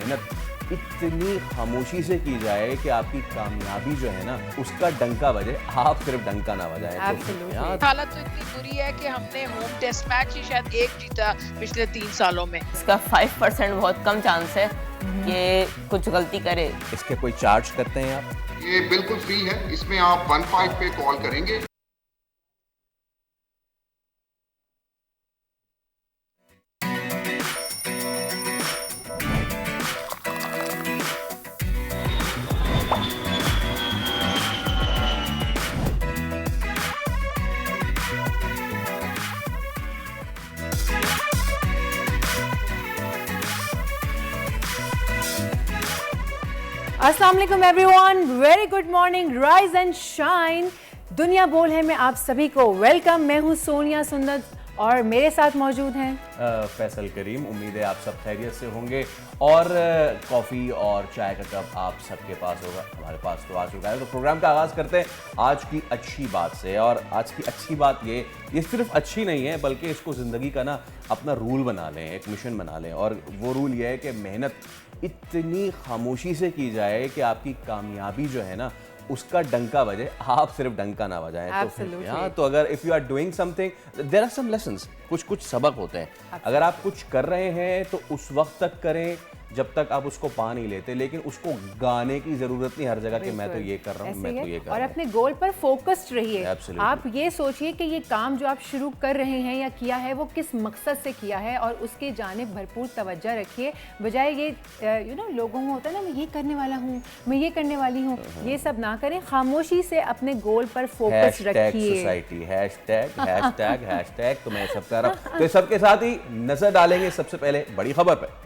मेहनत इतनी खामोशी से की जाए कि आपकी कामयाबी जो है ना उसका डंका बजे, आप सिर्फ डंका ना बजाएं। हालत तो इतनी बुरी है कि हमने होम टेस्ट मैच ही शायद एक जीता पिछले 3 सालों में। इसका 5% बहुत कम चांस है कि कुछ गलती करे। इसके कोई चार्ज करते हैं आप? ये बिल्कुल फ्री है, इसमें आप 15 पे कॉल करेंगे। अस्सलाम वालेकुम everyone, very good morning, rise and shine. दुनिया बोल है में आप सभी को वेलकम। मैं हूँ सोनिया सुंदर और मेरे साथ मौजूद हैं फैसल करीम। उम्मीद है आप सब खैरियत से होंगे और कॉफ़ी और चाय का कप आप सबके पास होगा, हमारे पास तो आ चुका है। तो प्रोग्राम का आगाज़ करते हैं आज की अच्छी बात से। और आज की अच्छी बात ये सिर्फ अच्छी नहीं है बल्कि इसको ज़िंदगी का ना अपना रूल बना लें, एक मिशन बना लें। और वो रूल ये है कि मेहनत इतनी खामोशी से की जाए कि आपकी कामयाबी जो है ना उसका डंका बजे, आप सिर्फ डंका ना बजाएं। तो अगर if you are doing something, there are some lessons, कुछ सबक होते हैं। अगर आप कुछ कर रहे हैं तो उस वक्त तक करें जब तक आप उसको पा नहीं लेते, लेकिन उसको गाने की जरूरत नहीं हर जगह कि मैं तो ये कर रहा हूँ, मैं तो ये कर रहा हूँ। और अपने गोल पर फोकस्ड रहिए। आप ये सोचिए कि ये काम जो आप शुरू कर रहे हैं या किया है वो किस मकसद से किया है और उसके जानिब भरपूर तवज्जो रखिए, बजाय ये लोगों में होता है ना, मैं ये करने वाला हूँ, मैं ये करने वाली हूँ, ये सब ना करें। खामोशी से अपने गोल पर फोकस रखिए। सोसाइटी हैशटैग तो मैं सब कर रहा हूँ। तो सबके साथ ही नजर डालेंगे सबसे पहले बड़ी खबर पर।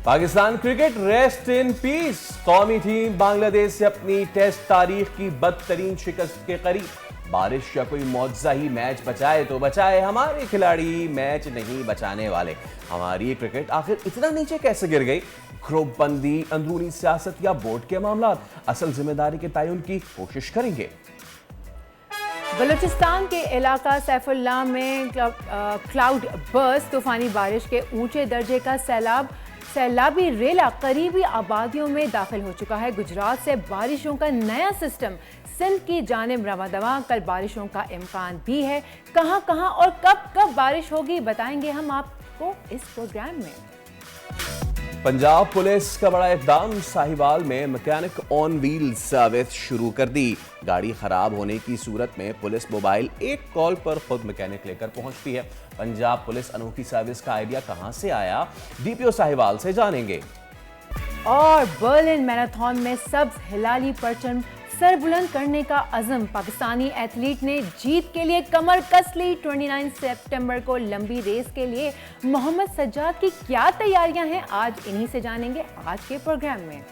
Pakistan cricket rest in peace. कौमी टीम बांग्लादेश से अपनी टेस्ट तारीख की बदतरीन शिकस्त के करीब। बारिश या कोई मौजज़ा ही मैच बचाए तो बचाए, हमारे खिलाड़ी मैच नहीं बचाने वाले। हमारी क्रिकेट आखिर इतना नीचे कैसे गिर गई? ग्रुपबंदी, अंदरूनी सियासत या बोर्ड के मामला? असल जिम्मेदारी के तयन की कोशिश करेंगे। बलूचिस्तान के इलाका सैफुल्लाह में क्लाउड बर्स्ट, तूफानी बारिश के ऊंचे दर्जे का सैलाबी रेला करीबी आबादियों में दाखिल हो चुका है। गुजरात से बारिशों का नया सिस्टम सिंध की जानिब रवादवा। कल बारिशों का इम्कान भी है। कहां कहां और कब बारिश होगी बताएंगे हम आपको इस प्रोग्राम में। पंजाब पुलिस का बड़ा इकदाम। साहिवाल में मैकेनिक ऑन व्हील सर्विस शुरू कर दी। गाड़ी खराब होने की सूरत में पुलिस मोबाइल एक कॉल पर खुद मैकेनिक लेकर पहुंचती है। पंजाब पुलिस अनोखी सर्विस का आइडिया कहां से आया, डीपीओ साहिवाल से जानेंगे। और बर्लिन मैराथन में सब्ज हिलाली परचम सर बुलंद करने का अज़म। पाकिस्तानी एथलीट ने जीत के लिए कमर कस ली। 29 सितंबर को लंबी रेस के लिए मोहम्मद सज्जाद की क्या तैयारियां हैं, आज इन्हीं से जानेंगे आज के प्रोग्राम में।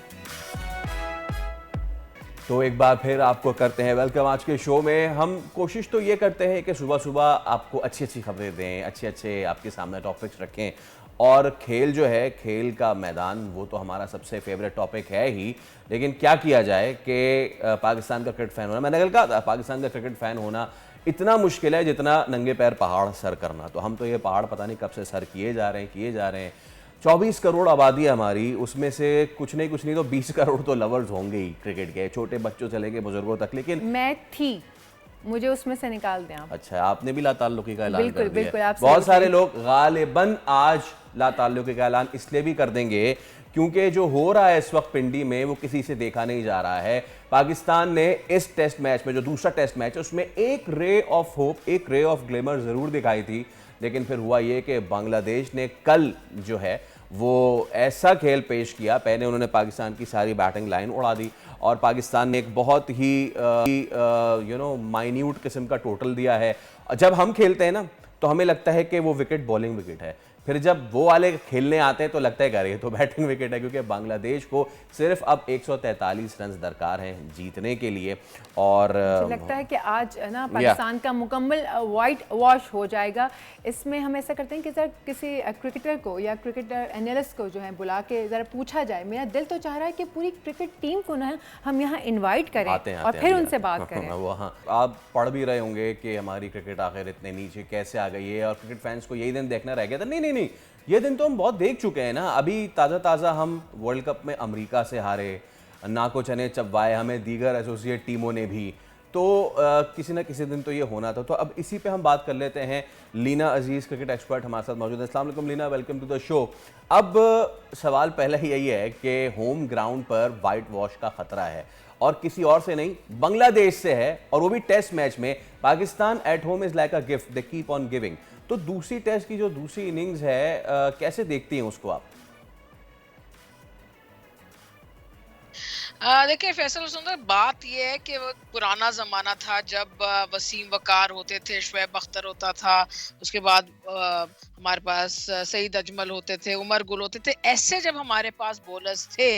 तो एक बार फिर आपको करते हैं वेलकम आज के शो में। हम कोशिश तो ये करते हैं कि सुबह सुबह आपको अच्छी खबरें दें, अच्छे आपके सामने टॉपिक्स रखें। और खेल जो है, खेल का मैदान, वो तो हमारा सबसे फेवरेट टॉपिक है ही। लेकिन क्या किया जाए कि पाकिस्तान का क्रिकेट फ़ैन होना, मैंने कल कहा था पाकिस्तान का क्रिकेट फ़ैन होना इतना मुश्किल है जितना नंगे पैर पहाड़ सर करना। तो हम तो ये पहाड़ पता नहीं कब से सर किए जा रहे हैं। 24 करोड़ आबादी है हमारी, उसमें से कुछ नहीं तो 20 करोड़ तो लवर्स होंगे ही क्रिकेट के, छोटे बच्चों से लेके बुजुर्गों तक। लेकिन मैं थी, मुझे उसमें से निकाल दें आप। अच्छा, आपने भी लाताल्लुकी का ऐलान कर दिया। बिल्कुल, बहुत सारे लोग गालिबन आज लाताल्लुकी का ऐलान इसलिए भी कर देंगे क्योंकि जो हो रहा है इस वक्त पिंडी में वो किसी से देखा नहीं जा रहा है। पाकिस्तान ने इस टेस्ट मैच में, जो दूसरा टेस्ट मैच है, उसमें एक रे ऑफ होप, एक रे ऑफ ग्लिमर जरूर दिखाई थी। लेकिन फिर हुआ ये कि बांग्लादेश ने कल जो है वो ऐसा खेल पेश किया, पहले उन्होंने पाकिस्तान की सारी बैटिंग लाइन उड़ा दी और पाकिस्तान ने एक बहुत ही माइन्यूट किस्म का टोटल दिया है। जब हम खेलते हैं ना तो हमें लगता है कि वो विकेट बॉलिंग विकेट है, फिर जब वो वाले खेलने आते हैं तो लगता है कि ये तो बैटिंग विकेट है, क्योंकि बांग्लादेश को सिर्फ अब 143 रन दरकार हैं जीतने के लिए। और लगता है कि आज ना पाकिस्तान का मुकम्मल वाइट वॉश हो जाएगा। इसमें हम ऐसा करते हैं कि जरा किसी क्रिकेटर को या क्रिकेटर एनालिस्ट को जो है बुला के ज़रा पूछा जाए। मेरा दिल तो चाह रहा है कि पूरी क्रिकेट टीम को ना हम यहाँ इन्वाइट करें और फिर उनसे बात करें। वहाँ आप पढ़ भी रहे होंगे कि हमारी क्रिकेट आखिर इतने नीचे कैसे आ गई है और क्रिकेट फैंस को यही दिन देखना रह गया था। नहीं, नहीं, ये दिन तो हम बहुत देख चुके हैं ना। अभी ताज़ा हम वर्ल्ड कप में अमेरिका से हारे, नाको चने चबवाए हमें दीगर एसोसिएट टीमों ने भी, तो किसी ना किसी दिन तो ये होना था। तो अब इसी पे हम बात कर लेते हैं। लीना अजीज़ क्रिकेट एक्सपर्ट हमारे साथ मौजूद है। अस्सलाम वालेकुम Leena, welcome to the show. अब सवाल पहला यही है कि होम ग्राउंड पर वाइट वॉश का खतरा है और किसी और से नहीं, बांग्लादेश से है, और वो भी टेस्ट मैच में। Pakistan at home is like a gift, they keep on giving. तो दूसरी टेस्ट की जो दूसरी इनिंग्स है, कैसे देखती हैं उसको आप? देखिए फैसल सुंदर, बात यह है कि वो पुराना ज़माना था जब वसीम वकार होते थे, शुएब अख्तर होता था, उसके बाद हमारे पास सईद अजमल होते थे, उमर गुल होते थे। ऐसे जब हमारे पास बॉलर्स थे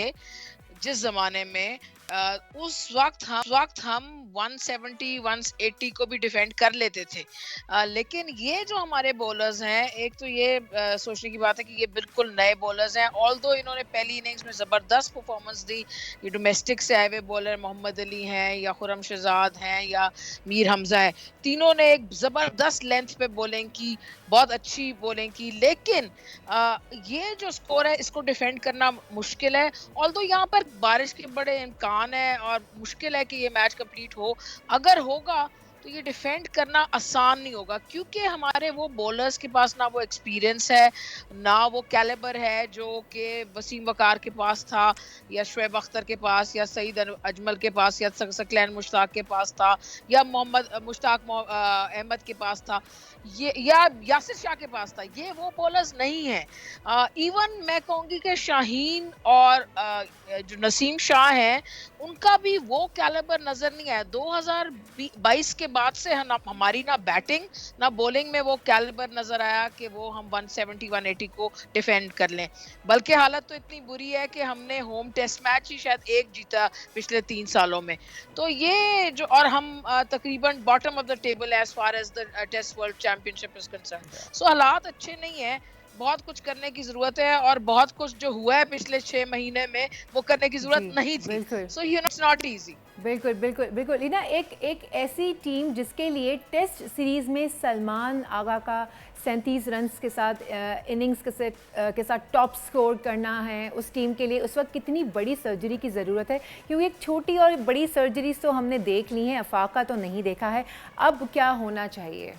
जिस ज़माने में, उस वक्त हम 170 180 को भी डिफेंड कर लेते थे। लेकिन ये जो हमारे बॉलर्स हैं, एक तो ये सोचने की बात है कि ये बिल्कुल नए बॉलर्स हैं। ऑल्दो इन्होंने पहली इनिंग्स में ज़बरदस्त परफॉर्मेंस दी। ये डोमेस्टिक से आए हुए बॉलर मोहम्मद अली हैं या खुरम शहजाद हैं या मीर हमजा है, तीनों ने एक ज़बरदस्त लेंथ पे बॉलिंग की, बहुत अच्छी बॉलिंग की। लेकिन ये जो स्कोर है इसको डिफेंड करना मुश्किल है। ऑल्दो यहाँ पर बारिश के बड़े इम्कान है और मुश्किल है कि ये मैच कंप्लीट हो। अगर होगा तो ये डिफेंड करना आसान नहीं होगा, क्योंकि हमारे वो बॉलर्स के पास ना वो एक्सपीरियंस है, ना वो कैलिबर है जो कि वसीम वकार के पास था या शुएब अख्तर के पास या सईद अजमल के पास या सकलैन मुश्ताक के पास था या मोहम्मद मुश्ताक अहमद के पास था, ये या यासिर शाह के पास था। ये वो बॉलर्स नहीं है। इवन मैं कहूँगी कि शाहीन और जो नसीम शाह हैं, उनका भी वो कैलिबर नजर नहीं आया। 2022 के बाद से हमारी ना बैटिंग ना बॉलिंग में वो कैलिबर नजर आया कि वो हम 170 180 को डिफेंड कर लें। बल्कि हालत तो इतनी बुरी है कि हमने होम टेस्ट मैच ही शायद एक जीता पिछले 3 सालों में। तो ये जो, और हम तकरीबन bottom of the table as far as the test world championship is concern. So हालात अच्छे नहीं है, बहुत कुछ करने की जरूरत है और बहुत कुछ जो हुआ है पिछले 6 महीने में वो करने की जरूरत नहीं थी। So you know it's not easy. बिल्कुल बिल्कुल बिल्कुल लीना, एक ऐसी टीम जिसके लिए टेस्ट सीरीज़ में सलमान आगा का 37 रन्स के साथ इनिंग्स के साथ टॉप स्कोर करना है, उस टीम के लिए उस वक्त कितनी बड़ी सर्जरी की ज़रूरत है। क्योंकि एक छोटी और बड़ी सर्जरीज तो हमने देख ली हैं, अफाका तो नहीं देखा है। अब क्या होना चाहिए?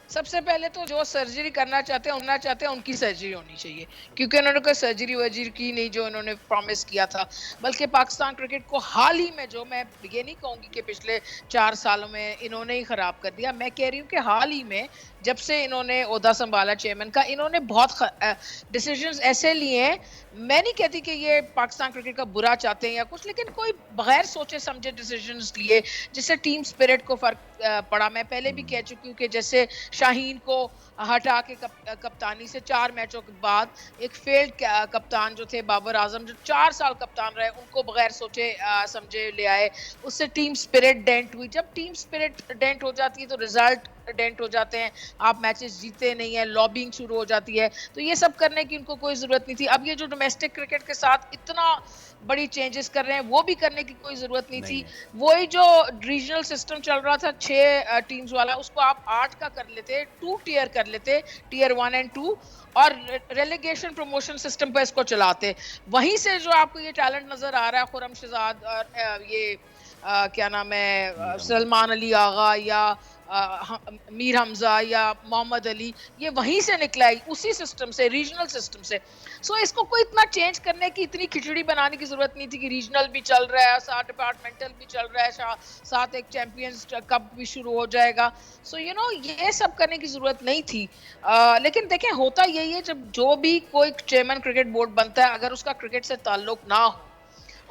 सबसे पहले तो जो सर्जरी करना चाहते हैं उनकी सर्जरी होनी चाहिए, क्योंकि उन्होंने कोई सर्जरी वर्जरी की नहीं जो उन्होंने प्रॉमिस किया था। बल्कि पाकिस्तान क्रिकेट को हाल ही में, जो मैं ये नहीं कहूँगी कि पिछले 4 सालों में इन्होंने ही ख़राब कर दिया, मैं कह रही हूँ कि हाल ही में जब से इन्होंने ओहदा संभाला चेयरमैन का, इन्होंने बहुत डिसीजंस ऐसे लिए हैं। मैं नहीं कहती कि ये पाकिस्तान क्रिकेट का बुरा चाहते हैं या कुछ, लेकिन कोई बगैर सोचे समझे डिसीजंस लिए जिससे टीम स्पिरिट को फर्क पड़ा। मैं पहले भी कह चुकी हूँ कि जैसे शाहीन को हटा के कप्तानी से 4 मैचों के बाद एक फेल्ड कप्तान जो थे बाबर आजम, जो 4 साल कप्तान रहे, उनको बगैर सोचे समझे ले आए, उससे टीम स्पिरिट डेंट हुई। जब टीम स्पिरिट डेंट हो जाती है तो रिजल्ट डेंट हो जाते हैं, आप मैचेस जीते नहीं है, लॉबिंग शुरू हो जाती है। तो ये सब करने की उनको कोई ज़रूरत नहीं थी। अब ये जो डोमेस्टिक क्रिकेट के साथ इतना बड़ी चेंजेस कर रहे हैं, वो भी करने की कोई ज़रूरत नहीं थी। वही जो रीजनल सिस्टम चल रहा था 6 टीम्स वाला, उसको आप 8 का कर लेते, 2 टियर कर लेते, टियर 1 और 2, और रेलीगेशन प्रमोशन सिस्टम पर इसको चलाते। वहीं से जो आपको ये टैलेंट नज़र आ रहा है, खुरम शहजाद और ये क्या नाम है, सलमान अली आगा या मीर हमजा या मोहम्मद अली, ये वहीं से निकला है, उसी सिस्टम से, रीजनल सिस्टम से। सो इसको कोई इतना चेंज करने की, इतनी खिचड़ी बनाने की जरूरत नहीं थी कि रीजनल भी चल रहा है, साथ डिपार्टमेंटल भी चल रहा है, साथ एक चैंपियंस कप भी शुरू हो जाएगा। सो यू नो ये सब करने की जरूरत नहीं थी। लेकिन देखें, होता यही है, जब जो भी कोई चेयरमैन क्रिकेट बोर्ड बनता है, अगर उसका क्रिकेट से ताल्लुक ना हो,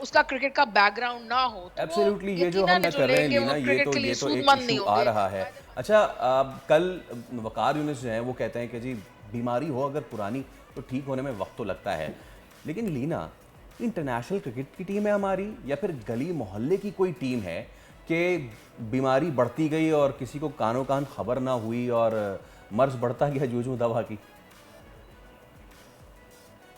उसका क्रिकेट का बैकग्राउंड ना हो, तो एब्सोल्युटली ये जो हम कर रहे हैं लीना, ये तो एक इशू आ रहा है। अच्छा, कल वकार यूनिस जो है वो कहते हैं कि जी बीमारी हो अगर पुरानी तो ठीक होने में वक्त तो लगता है। लेकिन लीना, इंटरनेशनल क्रिकेट की टीम है हमारी या फिर गली मोहल्ले की कोई टीम है कि बीमारी बढ़ती गई और किसी को कानो कान खबर ना हुई और मर्ज बढ़ता गया जूझू दवा की?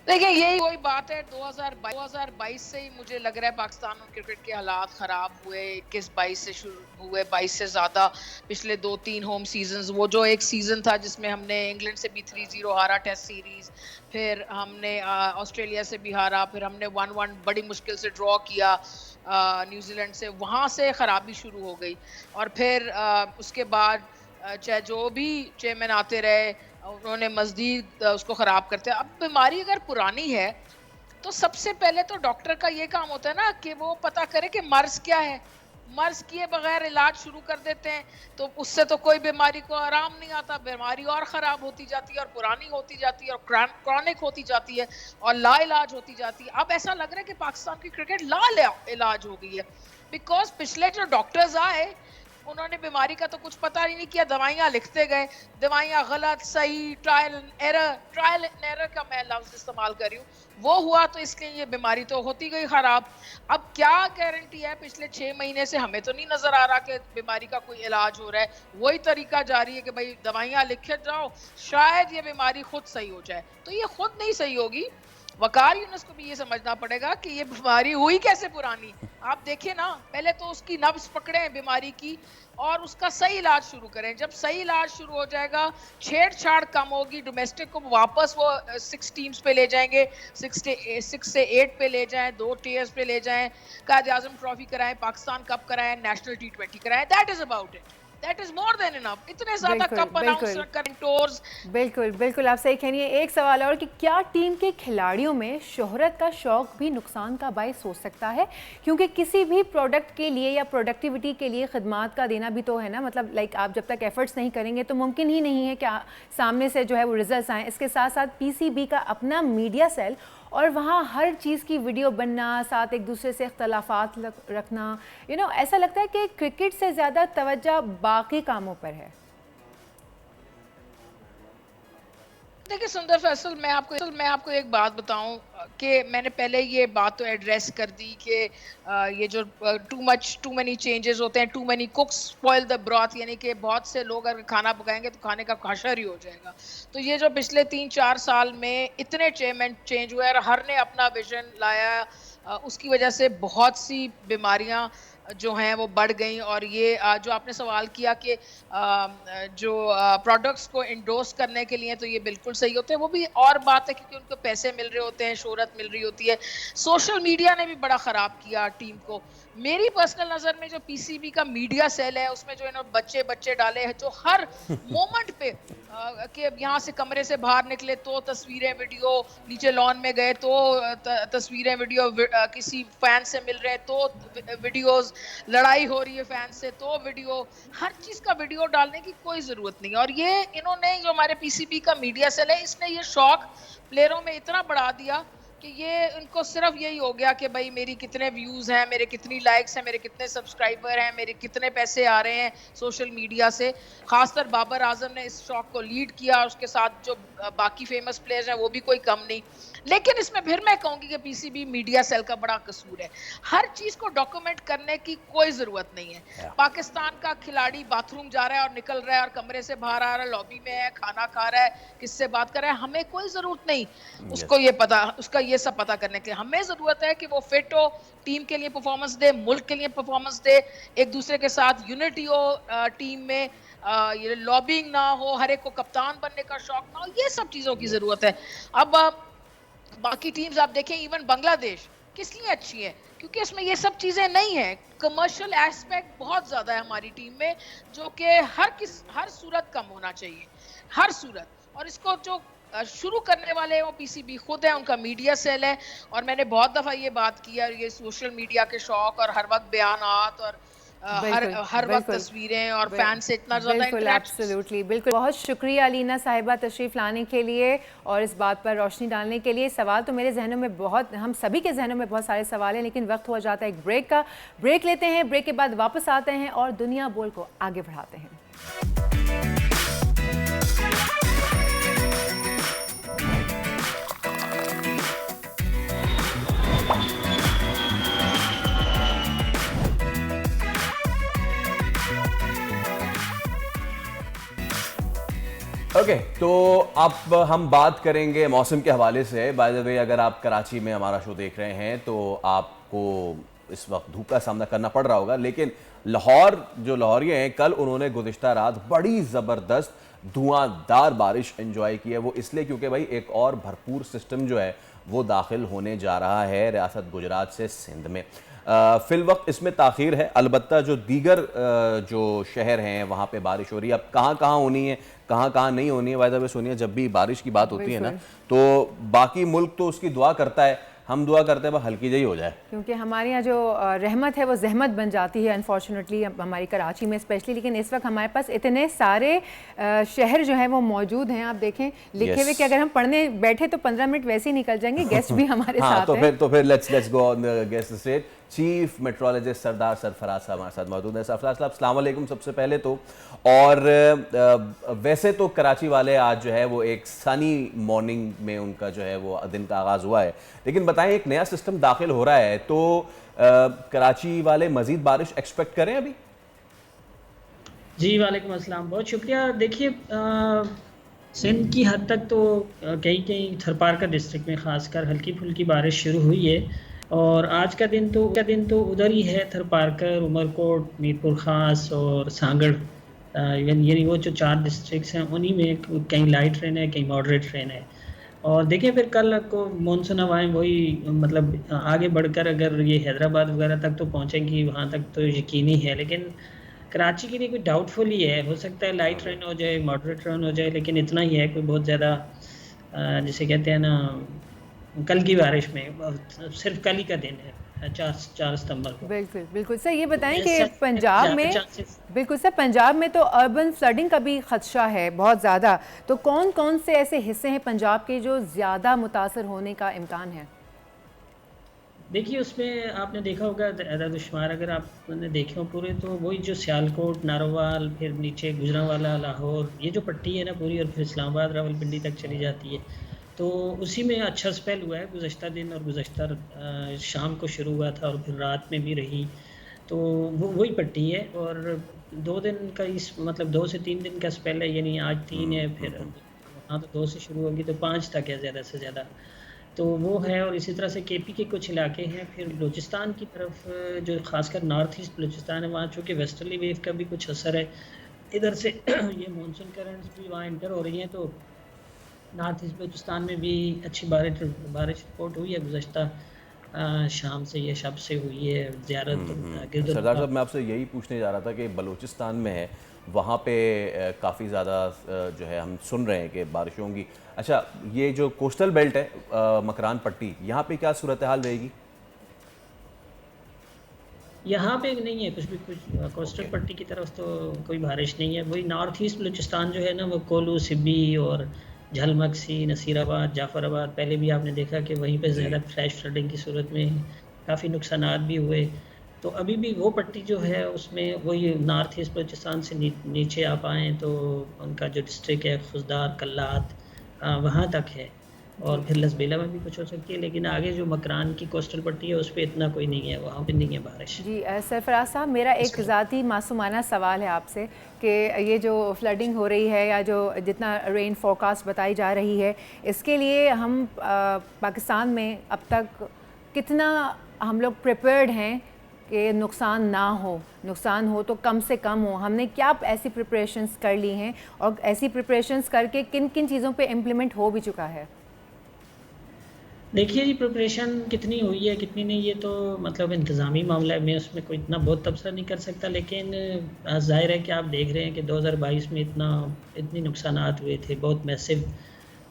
देखिए यही वही बात है, 2022 से ही मुझे लग रहा है पाकिस्तान और क्रिकेट के हालात खराब हुए। 21-22 से शुरू हुए, 22 से ज्यादा पिछले 2-3 होम सीजन्स। वो जो एक सीजन था जिसमें हमने इंग्लैंड से भी 3-0 हारा टेस्ट सीरीज, फिर हमने ऑस्ट्रेलिया से भी हारा, फिर हमने 1-1 बड़ी मुश्किल से ड्रॉ किया न्यूजीलैंड से। वहां से खराबी शुरू हो गई और फिर उसके बाद चाहे जो भी चेयरमैन आते रहे उन्होंने मजदीद उसको खराब करते। अब बीमारी अगर पुरानी है तो सबसे पहले तो डॉक्टर का ये काम होता है ना कि वो पता करे कि मर्ज क्या है। मर्ज किए बगैर इलाज शुरू कर देते हैं तो उससे तो कोई बीमारी को आराम नहीं आता, बीमारी और खराब होती जाती है और पुरानी होती जाती है और क्रॉनिक होती जाती है और ला इलाज होती जाती है। अब ऐसा लग रहा है कि पाकिस्तान की क्रिकेट ला इलाज हो गई है, बिकॉज पिछले जो डॉक्टर्स आए उन्होंने बीमारी का तो कुछ पता ही नहीं किया, दवाइयां लिखते गए, दवाइयां गलत सही, ट्रायल एंड एरर का मैं लफ्ज इस्तेमाल कर रही हूँ, वो हुआ तो इसलिए ये बीमारी तो होती गई खराब। अब क्या गारंटी है, पिछले 6 महीने से हमें तो नहीं नजर आ रहा कि बीमारी का कोई इलाज हो रहा है। वही तरीका जारी है कि भाई दवाइयां लिखे जाओ, शायद ये बीमारी खुद सही हो जाए। तो ये खुद नहीं सही होगी। वकार यूनुस को भी ये समझना पड़ेगा कि ये बीमारी हुई कैसे पुरानी। आप देखें ना, पहले तो उसकी नब्ज पकड़े बीमारी की और उसका सही इलाज शुरू करें। जब सही इलाज शुरू हो जाएगा, छेड़छाड़ कम होगी, डोमेस्टिक को वापस वो 6 टीम्स पे ले जाएंगे, 6 से 8 पे ले जाएं, 2 टीयर्स पे ले जाएं, कायद आजम ट्रॉफी कराएं, पाकिस्तान कप कराएं, नेशनल T20 कराएं। That is about it, that is more than enough. इतने ज्यादा कप अनाउंस करें, टूर्स। बिल्कुल बिल्कुल, आप सही कहिए। एक सवाल और कि क्या टीम के खिलाड़ियों में शोहरत का शौक भी नुकसान का बायस हो सकता है? क्योंकि किसी भी प्रोडक्ट के लिए या प्रोडक्टिविटी के लिए खदमात का देना भी तो है ना, मतलब लाइक आप जब तक एफर्ट्स नहीं करेंगे तो मुमकिन ही नहीं है कि सामने से जो है वो रिजल्ट्स आएँ। इसके साथ साथ PCB का अपना मीडिया सेल और वहाँ हर चीज़ की वीडियो बनना, साथ एक दूसरे से इख्तलाफात रखना, ऐसा लगता है कि क्रिकेट से ज़्यादा तवज्जो बाकी कामों पर है। देखिए सुंदर फैसल, मैं आपको एक बात बताऊं कि मैंने पहले ये बात तो एड्रेस कर दी कि ये जो टू मेनी चेंजेस होते हैं, too many cooks spoil the broth, यानी कि बहुत से लोग अगर खाना पकाएंगे तो खाने का काशर ही हो जाएगा। तो ये जो पिछले 3-4 साल में इतने चेयरमैन चेंज हुए और हर ने अपना विजन लाया, उसकी वजह से बहुत सी बीमारियां जो हैं वो बढ़ गई। और ये जो आपने सवाल किया कि जो प्रोडक्ट्स को इंडोर्स करने के लिए तो ये बिल्कुल सही होते हैं, वो भी और बात है क्योंकि उनको पैसे मिल रहे होते हैं, शोहरत मिल रही होती है। सोशल मीडिया ने भी बड़ा ख़राब किया टीम को। मेरी पर्सनल नज़र में जो PCB का मीडिया सेल है उसमें जो इन्होंने बच्चे डाले हैं जो हर मोमेंट पे कि यहाँ से कमरे से बाहर निकले तो तस्वीरें वीडियो, नीचे लॉन में गए तो तस्वीरें वीडियो, किसी फैन से मिल रहे तो वीडियोस, लड़ाई हो रही है फैन से तो वीडियो, हर चीज का वीडियो डालने की कोई जरूरत नहीं। और ये इन्होंने जो हमारे PCB का मीडिया सेल है, इसने ये शौक प्लेयरों में इतना बढ़ा दिया कि ये इनको सिर्फ यही हो गया कि भाई मेरी कितने व्यूज हैं, मेरे कितनी लाइक्स हैं, मेरे कितने सब्सक्राइबर हैं, मेरे कितने पैसे आ रहे हैं सोशल मीडिया से। खासकर बाबर आजम ने इस शौक को लीड किया और उसके साथ जो बाकी फेमस प्लेयर्स हैं वो भी कोई कम नहीं। लेकिन इसमें फिर मैं कहूंगी कि PCB मीडिया सेल का बड़ा कसूर है। हर चीज को डॉक्यूमेंट करने की कोई जरूरत नहीं है। पाकिस्तान का खिलाड़ी बाथरूम जा रहा है और निकल रहा है और कमरे से बाहर आ रहा है, लॉबी में है, खाना खा रहा है, किससे बात कर रहा है, हमें कोई जरूरत नहीं उसको ये पता, उसका ये सब पता करने के लिए। हमें जरूरत है कि वो फिट हो, टीम के लिए परफॉर्मेंस दे, मुल्क के लिए परफॉर्मेंस दे, एक दूसरे के साथ यूनिटी हो टीम में, ये लॉबिंग ना हो, हर एक को कप्तान बनने का शौक ना हो, ये सब चीजों की जरूरत है। अब बाकी टीम्स आप देखें, इवन बांग्लादेश किस लिए अच्छी है, क्योंकि इसमें ये सब चीजें नहीं है। कमर्शियल एस्पेक्ट बहुत ज्यादा है हमारी टीम में, जो कि हर सूरत कम होना चाहिए, हर सूरत। और इसको जो शुरू करने वाले हैं वो PCB खुद है, उनका मीडिया सेल है। और मैंने बहुत दफा ये बात की है, ये सोशल मीडिया के शौक और हर वक्त बयानात और हर वक्त तस्वीरें और फैन से इतना ज्यादा एब्सोल्युटली बिल्कुल। बहुत शुक्रिया अलीना साहिबा तशरीफ लाने के लिए और इस बात पर रोशनी डालने के लिए। सवाल तो मेरे जहनों में बहुत, हम सभी के जहनों में बहुत सारे सवाल हैं, लेकिन वक्त हो जाता है एक ब्रेक का। ब्रेक लेते हैं, ब्रेक के बाद वापस आते हैं और दुनिया बोल को आगे बढ़ाते हैं। ओके, तो अब हम बात करेंगे मौसम के हवाले से। बाय द वे, अगर आप कराची में हमारा शो देख रहे हैं तो आपको इस वक्त धूप का सामना करना पड़ रहा होगा, लेकिन लाहौर जो लाहौरिये हैं, कल उन्होंने गुज़िश्ता रात बड़ी ज़बरदस्त धुआंधार बारिश एंजॉय की है। वो इसलिए क्योंकि भाई एक और भरपूर सिस्टम जो है वो दाखिल होने जा रहा है रियासत गुजरात से सिंध में। फिल वक्त इसमें ताख़ीर है, अलबत्ता जो दीगर जो शहर हैं वहाँ पे बारिश हो रही है। अब कहाँ कहाँ होनी है, कहाँ कहाँ नहीं होनी है, वायदा सोनिया, जब भी बारिश की बात होती है ना, तो बाकी मुल्क तो उसकी दुआ करता है, हम दुआ करते हैं वह हल्की जही हो जाए, क्योंकि हमारे यहाँ जो रहमत है वो जहमत बन जाती है अनफॉर्चुनेटली हमारी कराची में स्पेशली। लेकिन इस वक्त हमारे पास इतने सारे शहर जो हैं वो मौजूद हैं, आप देखें लिखे हुए कि अगर हम पढ़ने बैठे तो 15 मिनट वैसे ही निकल जाएंगे। गेस्ट भी हमारे साथ हैं। तो फिर let's go on the guest stage. Chief meteorologist Sardar Sarfaraz साहब हमारे साथ मौजूद हैं। सरफराज साहब, अस्सलाम वालेकुम सबसे पहले तो। और वैसे तो कराची वाले आज जो है वो एक सनी मॉर्निंग में उनका जो है वो दिन का आगाज़ हुआ है, लेकिन बताएं एक नया सिस्टम दाखिल हो रहा है तो कराची वाले मज़ीद बारिश एक्सपेक्ट करें अभी? जी वालेकुम अस्सलाम, बहुत शुक्रिया। देखिए, सिंध की हद तक तो कई थरपारकर डिस्ट्रिक्ट में ख़ासकर हल्की फुल्की बारिश शुरू हुई है, और आज का दिन तो उधर ही है, थरपारकर, उमरकोट, मीरपुर ख़ास और सांगड़, यानी वो जो 4 डिस्ट्रिक्ट्स हैं उन्हीं में कहीं लाइट रेन है, कहीं मॉडरेट रेन है। और देखिए फिर कल को मानसून हवाएं वही मतलब आगे बढ़कर अगर ये हैदराबाद वगैरह तक तो पहुँचेंगी, वहाँ तक तो यकीनी है, लेकिन कराची के लिए कोई डाउटफुल ही है। हो सकता है लाइट रेन हो जाए, मॉडरेट रेन हो जाए, लेकिन इतना ही है, कोई बहुत ज़्यादा जिसे कहते हैं ना कल की बारिश में, सिर्फ कल ही का दिन है 4 सितंबर को। बिल्कुल बिल्कुल सर, ये बताएं कि पंजाब में, बिल्कुल सर, पंजाब में तो अर्बन फ्लडिंग का भी खदशा है बहुत ज़्यादा, तो कौन कौन से ऐसे हिस्से हैं पंजाब के जो ज़्यादा मुतासर होने का इम्कान है? देखिए, उसमें आपने देखा होगा अदाद-ओ-शुमार, अगर आपने देखे हो पूरे, तो वही जो सियालकोट, नारोवाल, फिर नीचे गुजरांवाला, लाहौर, ये जो पट्टी है ना पूरी, और फिर इस्लामाबाद, रावलपिंडी तक चली जाती है, तो उसी में अच्छा स्पेल हुआ है गुज़श्ता दिन, और गुज़श्ता शाम को शुरू हुआ था और फिर रात में भी रही, तो वो वही पट्टी है। और 2 दिन का इस मतलब 2 से 3 दिन का स्पेल है, यानी आज 3 है, फिर हाँ तो 2 से शुरू होगी तो 5 तक है ज़्यादा से ज़्यादा, तो वो है। और इसी तरह से केपी के कुछ इलाके हैं, फिर बलूचिस्तान की तरफ जो खासकर नॉर्थ ईस्ट बलूचिस्तान है, वहाँ चूँकि वेस्टर्ली वेव का भी कुछ असर है, इधर से ये मानसून करंट्स भी वहाँ इंटर हो रही हैं, तो नॉर्थ ईस्ट बलूचिस्तान में भी अच्छी बारिश रिपोर्ट हुई है गुज़श्ता शाम से, ये शब से हुई है ज़्यारत। सरदार साहब, मैं आपसे यही पूछने जा रहा था कि बलूचिस्तान में है, वहाँ पे काफ़ी ज़्यादा जो है हम सुन रहे हैं कि बारिश होंगी। अच्छा, ये जो कोस्टल बेल्ट है मकरान पट्टी, यहाँ पे क्या सूरत हाल रहेगी? यहाँ पे नहीं है कुछ कोस्टल पट्टी की तरफ तो कोई बारिश नहीं है। वही नॉर्थ ईस्ट बलूचिस्तान जो है ना, वो कोलू, सिब्बी और झलमक्सी, नसीराबाद, जाफराबाद, पहले भी आपने देखा कि वहीं पे ज़्यादा फ्लैश फ्लडिंग की सूरत में काफ़ी नुकसानात भी हुए, तो अभी भी वो पट्टी जो है उसमें वही नॉर्थ ईस्ट बलूचिस्तान से नीचे आप आएँ तो उनका जो डिस्ट्रिक्ट है खुजदार, कल्लात, वहाँ तक है, और फिर लसबेला में भी कुछ हो सकती है, लेकिन आगे जो मकरान की कोस्टल पट्टी है उस पर इतना कोई नहीं है, वहाँ पे नहीं है बारिश। जी सरफराज साहब, मेरा एक ज़ाती मासूमाना सवाल है आपसे कि ये जो फ्लडिंग हो रही है या जो जितना रेन फोरकास्ट बताई जा रही है, इसके लिए हम पाकिस्तान में अब तक कितना हम लोग प्रिपेयर्ड हैं कि नुकसान ना हो, नुकसान हो तो कम से कम हो? हमने क्या ऐसी प्रिपरेशंस कर ली हैं, और ऐसी प्रिपरेशंस करके किन किन चीज़ों पे इम्प्लीमेंट हो भी चुका है? देखिए जी, प्रिपरेशन कितनी हुई है कितनी नहीं, ये तो मतलब इंतज़ामी मामला है, मैं उसमें कोई इतना बहुत तबसरा नहीं कर सकता, लेकिन ज़ाहिर है कि आप देख रहे हैं कि 2022 में इतनी नुकसानात हुए थे, बहुत मैसिव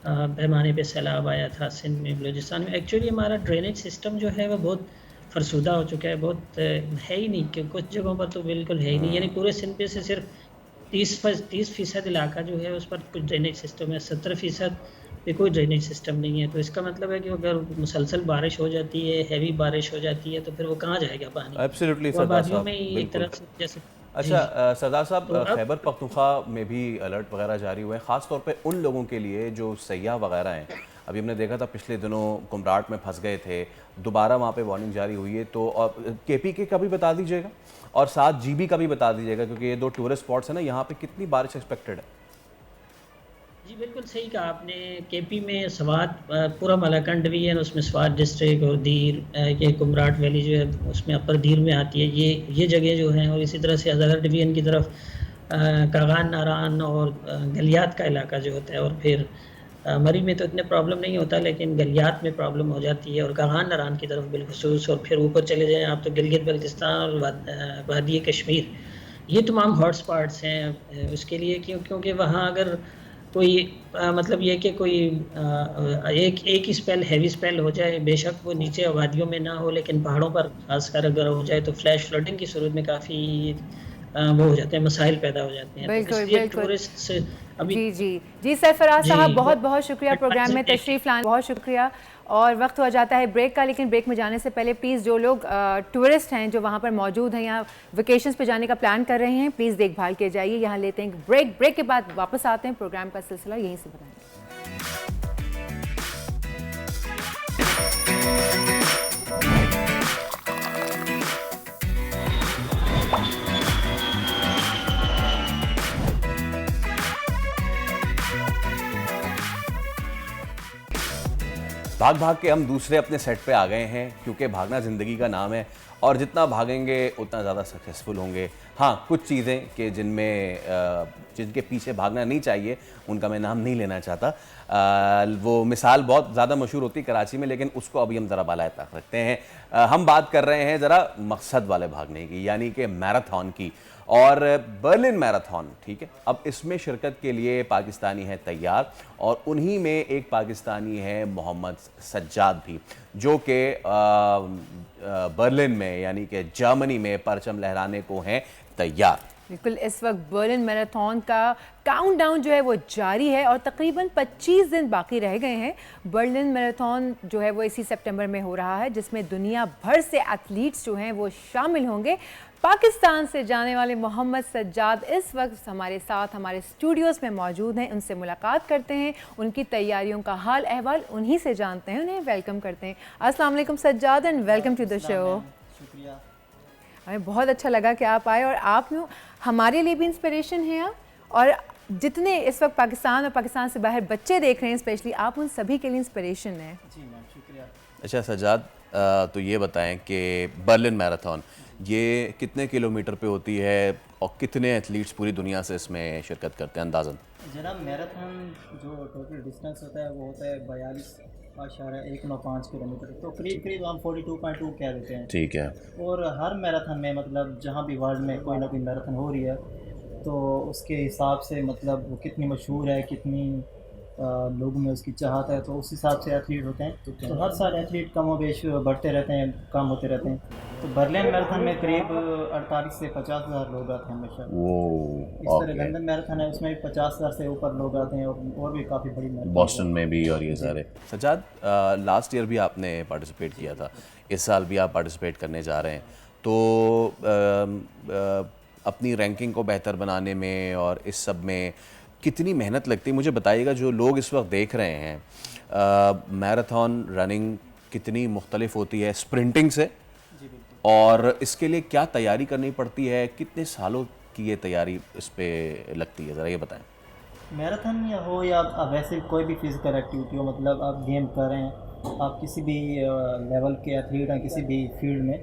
पैमाने पे सैलाब आया था सिंध में, बलूचिस्तान में। एक्चुअली हमारा ड्रेनेज सिस्टम जो है वो बहुत फरसूदा हो चुका है, बहुत है ही नहीं, कि कुछ जगहों पर तो बिल्कुल है ही नहीं, यानी पूरे सिंध पे से सिर्फ 30% इलाका जो है उस पर कुछ ड्रेनेज सिस्टम है, 70% पे कोई ड्रेनेज सिस्टम नहीं है। तो इसका मतलब है कि अगर मुसलसल बारिश हो जाती है, हैवी बारिश हो जाती है, तो फिर वो कहाँ जाएगा पानी? एब्सोल्युटली सरदार साहब, में एक तरफ से जैसे। अच्छा सरदार साहब, तो खैबर पख्तूनख्वा में भी अलर्ट वगैरह जारी हुए हैं, ख़ास तौर पे उन लोगों के लिए जो सयाह वगैरह हैं। अभी हमने देखा था पिछले दिनों कुमराट में फंस गए थे, दोबारा वहाँ पे वार्निंग जारी हुई है, तो KPK का भी बता दीजिएगा और साथ GB का भी बता दीजिएगा, क्योंकि ये 2 टूरिस्ट स्पॉट्स हैं ना, यहाँ पे कितनी बारिश एक्सपेक्टेड है? जी, बिल्कुल सही कहा आपने। केपी में स्वात पूरा मलाकंड भी है, उसमें स्वात डिस्ट्रिक्ट और दीर ये कुमराट वैली जो है उसमें अपर दीर में आती है, ये जगह जो हैं। और इसी तरह से अजहर डिवीजन की तरफ कागान नारान और गलियात का इलाका जो होता है। और फिर मरी में तो इतने प्रॉब्लम नहीं होता, लेकिन गलियात में प्रॉब्लम हो जाती है, और कागान नारान की तरफ बिलखुसूस। और फिर ऊपर चले जाएँ आप तो गिलगित बल्तिस्तान और वादी कश्मीर, ये तमाम हॉट स्पॉट्स हैं उसके लिए। क्योंकि वहाँ अगर कोई मतलब ये कि कोई एक ही स्पेल हैवी स्पेल हो जाए, बेशक वो नीचे आबादियों में ना हो, लेकिन पहाड़ों पर खासकर अगर हो जाए तो फ्लैश फ्लडिंग की सूरत में काफ़ी वो हो जाते हैं, मसाइल पैदा हो जाते हैं। तो बिल्कुल इसलिए बिल्कुल। टूरिस्ट अभी जी जी जी सरफराज जी साहब, बहुत बहुत शुक्रिया प्रोग्राम में एडवांस तशरीफ़ लाने, बहुत शुक्रिया। और वक्त हो जाता है ब्रेक का, लेकिन ब्रेक में जाने से पहले प्लीज़ जो लोग टूरिस्ट हैं जो वहाँ पर मौजूद हैं या वेकेशंस पे जाने का प्लान कर रहे हैं, प्लीज़ देखभाल के जाइए। यहाँ लेते हैं ब्रेक, ब्रेक के बाद वापस आते हैं, प्रोग्राम का सिलसिला यहीं से बताएंगे। भाग भाग के हम दूसरे अपने सेट पे आ गए हैं, क्योंकि भागना ज़िंदगी का नाम है और जितना भागेंगे उतना ज़्यादा सक्सेसफुल होंगे। हाँ, कुछ चीज़ें कि जिनके पीछे भागना नहीं चाहिए उनका मैं नाम नहीं लेना चाहता। वो मिसाल बहुत ज़्यादा मशहूर होती है कराची में, लेकिन उसको अभी हम ज़रा बाला तक रखते हैं। हम बात कर रहे हैं ज़रा मकसद वाले भागने की, यानी कि मैराथन की, और बर्लिन मैराथन। ठीक है, अब इसमें शिरकत के लिए पाकिस्तानी हैं तैयार, और उन्हीं में एक पाकिस्तानी है मोहम्मद सज्जाद भी, जो कि बर्लिन में यानी कि जर्मनी में परचम लहराने को हैं तैयार। बिल्कुल, इस वक्त बर्लिन मैराथन का काउंटडाउन जो है वो जारी है और तकरीबन 25 दिन बाकी रह गए हैं। बर्लिन मैराथन जो है वो इसी सितंबर में हो रहा है, जिसमें दुनिया भर से एथलीट्स जो हैं वो शामिल होंगे। पाकिस्तान से जाने वाले मोहम्मद सज्जाद इस वक्त हमारे साथ हमारे स्टूडियोज़ में मौजूद हैं। उनसे मुलाकात करते हैं, उनकी तैयारियों का हाल अहवाल उन्हीं से जानते हैं, उन्हें वेलकम करते हैं। अस्सलाम वालेकुम Sajjad and welcome to the show. शुक्रिया। हमें बहुत अच्छा लगा कि आप आए, और आप हमारे लिए भी इंस्पिरेशन हैं आप, और जितने इस वक्त पाकिस्तान और पाकिस्तान से बाहर बच्चे देख रहे हैं स्पेशली, आप उन सभी के लिए इंस्पिरेशन हैं। जी मैम, शुक्रिया। अच्छा सज्जाद, तो ये बताएं कि बर्लिन मैराथन ये कितने किलोमीटर पे होती है और कितने एथलीट्स पूरी दुनिया से इसमें शिरकत करते हैं अंदाज़न? जनाब, मैराथन जो टोटल डिस्टेंस होता है वो होता है 42.195 किलोमीटर, तो करीब करीब हम 42.2 कह देते हैं। ठीक है। और हर मैराथन में मतलब जहाँ भी वर्ल्ड में कोई ना कोई मैराथन हो रही है, तो उसके हिसाब से मतलब वो कितनी मशहूर है, कितनी लोगों में उसकी चाहत है, तो उस हिसाब से एथलीट होते हैं। तो हर साल एथलीट कम व बेश बढ़ते रहते हैं, कम होते रहते हैं। तो बर्लिन मैराथन में करीब 48 से 50 हज़ार लोग आते हैं हमेशा। इस तरह लंदन मैराथन है, उसमें भी 50 हज़ार से ऊपर लोग आते हैं, और भी काफ़ी बड़ी मैराथन, बॉस्टन में भी, और ये सारे। सज्जाद, लास्ट ईयर भी आपने पार्टिसिपेट किया था, इस साल भी आप पार्टिसिपेट करने जा रहे हैं, तो अपनी रैंकिंग को बेहतर बनाने में और इस सब में कितनी मेहनत लगती है, मुझे बताइएगा। जो लोग इस वक्त देख रहे हैं, मैराथन रनिंग कितनी मुख्तलिफ होती है स्प्रिंटिंग से, और इसके लिए क्या तैयारी करनी पड़ती है, कितने सालों की ये तैयारी इस पे लगती है, ज़रा ये बताएं। मैराथन या हो या आप वैसे कोई भी फिज़िकल एक्टिविटी हो, मतलब आप गेम कर रहे हैं, आप किसी भी लेवल के एथलीट हैं किसी भी फील्ड में,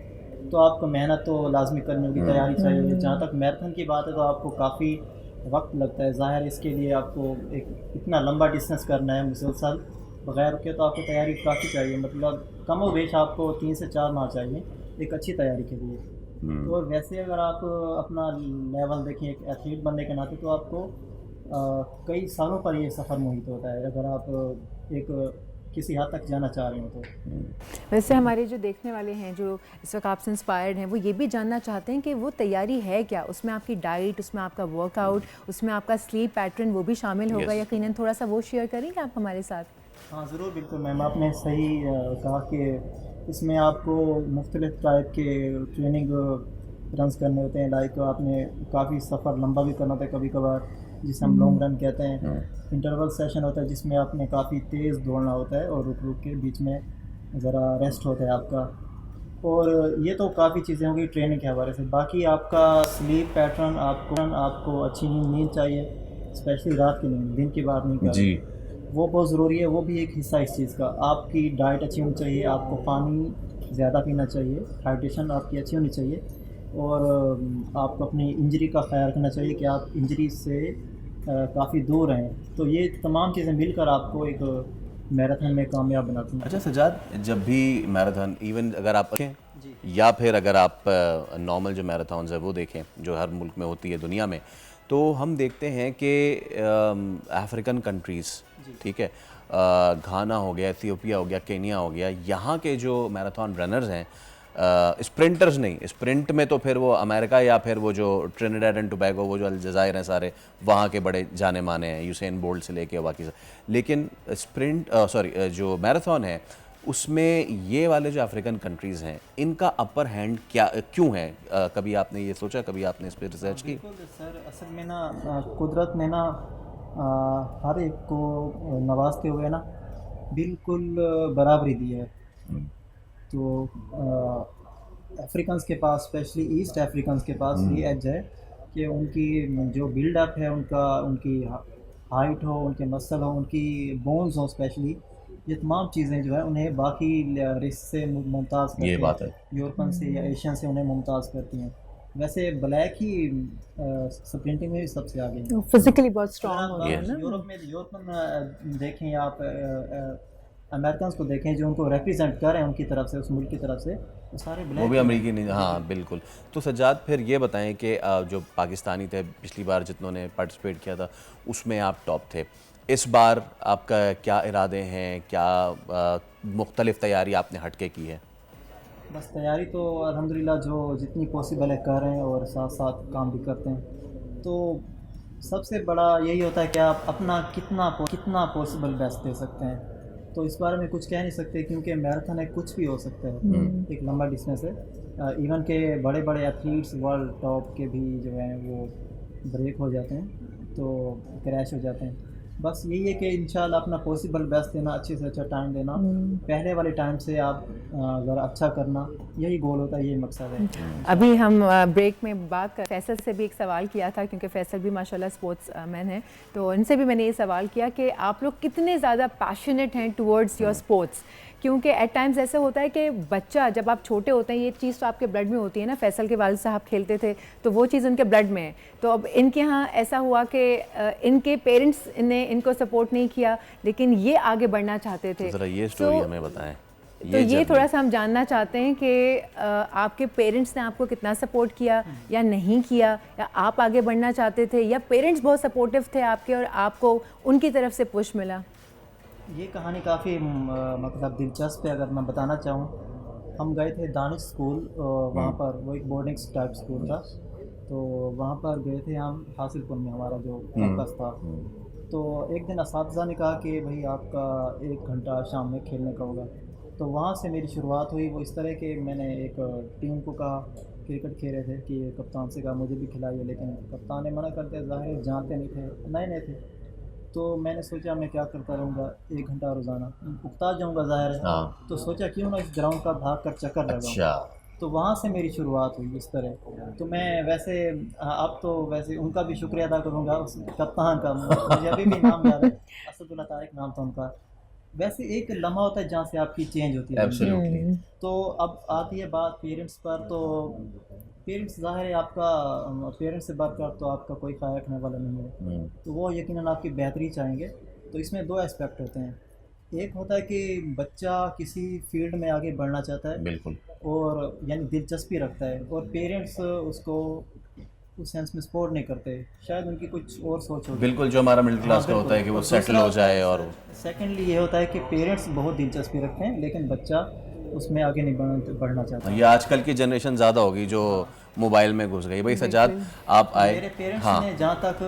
तो आपको मेहनत तो लाजमी करनी होगी, तैयारी चाहिए। जहाँ तक मैराथन की बात है तो आपको काफ़ी वक्त लगता है, ज़ाहिर इसके लिए आपको एक इतना लंबा डिस्टेंस करना है मुसलसल बगैर रुके, तो आपको तैयारी काफ़ी चाहिए। मतलब कम व बेश आपको 3 से 4 माह चाहिए एक अच्छी तैयारी के लिए। तो वैसे अगर आप अपना लेवल देखें एक एथलीट बनने के नाते, तो आपको कई सालों पर ये सफ़र मुहित होता है, अगर आप एक किसी हद तक जाना चाह रहे हो तो। वैसे हमारे जो देखने वाले हैं जो इस वक्त आपसे इंस्पायर्ड हैं, वो ये भी जानना चाहते हैं कि वो तैयारी है क्या, उसमें आपकी डाइट, उसमें आपका वर्कआउट, उसमें आपका स्लीप पैटर्न वो भी शामिल होगा यकीनन। थोड़ा सा वो शेयर करेंगे आप हमारे साथ? हाँ ज़रूर, बिल्कुल मैम, आपने सही कहा कि इसमें आपको मुख्तलिफ टाइप के ट्रेनिंग रन्स करने होते हैं। लाइक आपने काफ़ी सफ़र लंबा भी करना होता है कभी कभार, जिसे हम लॉन्ग रन कहते हैं। इंटरवल सेशन होता है जिसमें आपने काफ़ी तेज़ दौड़ना होता है, और रुक रुक के बीच में ज़रा रेस्ट होता है आपका। और ये तो काफ़ी चीज़ें होंगी ट्रेनिंग के हवाले से। बाकी आपका स्लीप पैटर्न, आपको अच्छी नींद चाहिए, स्पेशली रात की नींद, दिन की बात नहीं कर जी रहे, वो बहुत ज़रूरी है। वो भी एक हिस्सा इस चीज़ का। आपकी डाइट अच्छी होनी चाहिए, आपको पानी ज़्यादा पीना चाहिए, हाइड्रेशन आपकी अच्छी होनी चाहिए, और आपको अपनी इंजरी का ख्याल रखना चाहिए कि आप इंजरी से काफ़ी दूर रहें। तो ये तमाम चीज़ें मिलकर आपको एक मैराथन में कामयाब बनाती हैं। अच्छा सजाद, जब भी मैराथन इवन अगर आप या फिर अगर आप नॉर्मल जो मैराथन्स है वो देखें जो हर मुल्क में होती है दुनिया में, तो हम देखते हैं कि अफ्रीकन कंट्रीज़, ठीक है, घाना हो गया, इथियोपिया हो गया, केनिया हो गया, यहाँ के जो मैराथन रनर्स हैं, स्प्रिंटर्स नहीं, स्प्रिंट में तो फिर वो अमेरिका या फिर वो जो ट्रिनिडाड एंड टोबैगो, वो जो अलजायर हैं सारे, वहाँ के बड़े जाने माने हैं, यूसेन बोल्ट से लेके बाकी सब। लेकिन स्प्रिंट जो मैराथन है उसमें ये वाले जो अफ्रीकन कंट्रीज़ हैं इनका अपर हैंड क्यों है? कभी आपने ये सोचा, कभी आपने इस पर रिसर्च की? बिल्कुल सर, असल में ना कुदरत ने ना हर एक को नवाजते हुए ना बिल्कुल बराबरी दी है। तो अफ्रीकन्स के पास, स्पेशली ईस्ट अफ्रीकन्स के पास ये एज है कि उनकी जो बिल्डअप है, उनकी हाइट हो, उनके मसल हो, उनकी बोन्स हो, स्पेशली ये तमाम चीज़ें जो है उन्हें बाकी रेस से मुमताज़ करती ये हैं। बात है। यूरोपन से या एशियन से उन्हें मुमताज़ करती हैं। वैसे ब्लैक ही स्प्रिंटिंग में भी सबसे आगे हैं। फिजिकली बहुत स्ट्रांग आप होता है ना। यूरोपन देखें, आप अमेरिकन को देखें जो उनको रिप्रेजेंट कर रहे हैं उनकी तरफ से, उस मुल्क की तरफ से, वो सारे वो ब्लैक भी अमेरिकी नहीं, हाँ बिल्कुल। तो सज्जाद फिर ये बताएं कि जो पाकिस्तानी थे पिछली बार जितनों ने पार्टिसिपेट किया था उसमें आप टॉप थे, इस बार आपका क्या इरादे हैं, क्या मुख्तलिफ तैयारी आपने हटके की है? बस तैयारी तो अल्हम्दुलिल्लाह जो जितनी पॉसिबल है कर रहे हैं, और साथ साथ काम भी करते हैं। तो सबसे बड़ा यही होता है कि आप अपना कितना पॉसिबल बेस्ट दे सकते हैं। तो इस बारे में कुछ कह नहीं सकते, क्योंकि मैराथन है, कुछ भी हो सकता है, एक लंबा डिस्टेंस है। इवन के बड़े बड़े एथलीट्स वर्ल्ड टॉप के भी जो हैं वो ब्रेक हो जाते हैं, तो क्रैश हो जाते हैं। बस यही है कि इंशाल्लाह अपना पॉसिबल बेस्ट देना, अच्छे से अच्छा टाइम देना, पहले वाले टाइम से आप ज़रा अच्छा करना, यही गोल होता है, यही मकसद है। अभी हम ब्रेक में बात कर फैसल से भी एक सवाल किया था, क्योंकि फैसल भी माशाल्लाह स्पोर्ट्स मैन है, तो इनसे भी मैंने ये सवाल किया कि आप लोग कितने ज़्यादा पैशनेट हैं टुवर्ड्स योर स्पोर्ट्स। क्योंकि एट टाइम्स ऐसा होता है कि बच्चा जब आप छोटे होते हैं, ये चीज़ तो आपके ब्लड में होती है ना। फैसल के वालिद साहब खेलते थे तो वो चीज़ उनके ब्लड में है। तो अब इनके यहाँ ऐसा हुआ कि इनके पेरेंट्स ने इनको सपोर्ट नहीं किया, लेकिन ये आगे बढ़ना चाहते थे। तो ज़रा ये स्टोरी हमें बताएं। तो ये थोड़ा सा हम जानना चाहते हैं कि आपके पेरेंट्स ने आपको कितना सपोर्ट किया या नहीं किया, या आप आगे बढ़ना चाहते थे, या पेरेंट्स बहुत सपोर्टिव थे आपके और आपको उनकी तरफ से पुश मिला? ये कहानी काफ़ी मतलब दिलचस्प है। अगर मैं बताना चाहूँ, हम गए थे दानिश स्कूल, वहाँ पर वो एक बोर्डिंग टाइप स्कूल था, तो वहाँ पर गए थे हम, हासिलपुर में हमारा जो कैंपस था। तो एक दिन असातिज़ा ने कहा कि भाई आपका 1 घंटा शाम में खेलने का होगा। तो वहाँ से मेरी शुरुआत हुई। वो इस तरह के, मैंने एक टीम को कहा, क्रिकेट खेल रहे थे, कि कप्तान से कहा मुझे भी खिलाइए, लेकिन कप्तान ने मना कर दिया, ज़ाहिर जानते नहीं थे, नए नए थे। तो मैंने सोचा मैं क्या करता रहूँगा 1 घंटा रोज़ाना, उगता जाऊँगा ज़ाहिर है। हाँ। तो सोचा क्यों ना इस ग्राउंड का भाग कर चक्कर लगाऊँ। अच्छा। तो वहाँ से मेरी शुरुआत हुई इस तरह। तो मैं वैसे अब तो वैसे उनका भी शुक्रिया अदा करूँगा, उस कप्तान का, मुझे अभी भी नाम याद है, असदुल्ला तारिक नाम था उनका। वैसे एक लम्हा होता है जहाँ से आपकी चेंज होती है। एब्सोल्युटली। तो अब आती है बात पेरेंट्स पर। तो पेरेंट्स, ज़ाहिर है आपका पेरेंट्स से बढ़कर तो आपका कोई ख्याल रखने वाला नहीं है, तो वो यकीनन आपकी बेहतरी चाहेंगे। तो इसमें 2 एस्पेक्ट होते हैं। एक होता है कि बच्चा किसी फील्ड में आगे बढ़ना चाहता है, बिल्कुल, और यानी दिलचस्पी रखता है, और पेरेंट्स उसको उस सेंस में सपोर्ट नहीं करते, शायद उनकी कुछ और सोच होती है। बिल्कुल, जो हमारा मिडिल क्लास का होता है कि वो सेटल हो जाए। और सेकेंडली ये होता है कि पेरेंट्स बहुत दिलचस्पी रखते हैं, लेकिन बच्चा उसमें आगे नहीं बढ़ना चाहता। ये आजकल की जनरेशन ज़्यादा होगी जो मोबाइल में घुस गई। भाई सज्जाद, आप आए। मेरे पेरेंट्स हाँ। ने जहाँ तक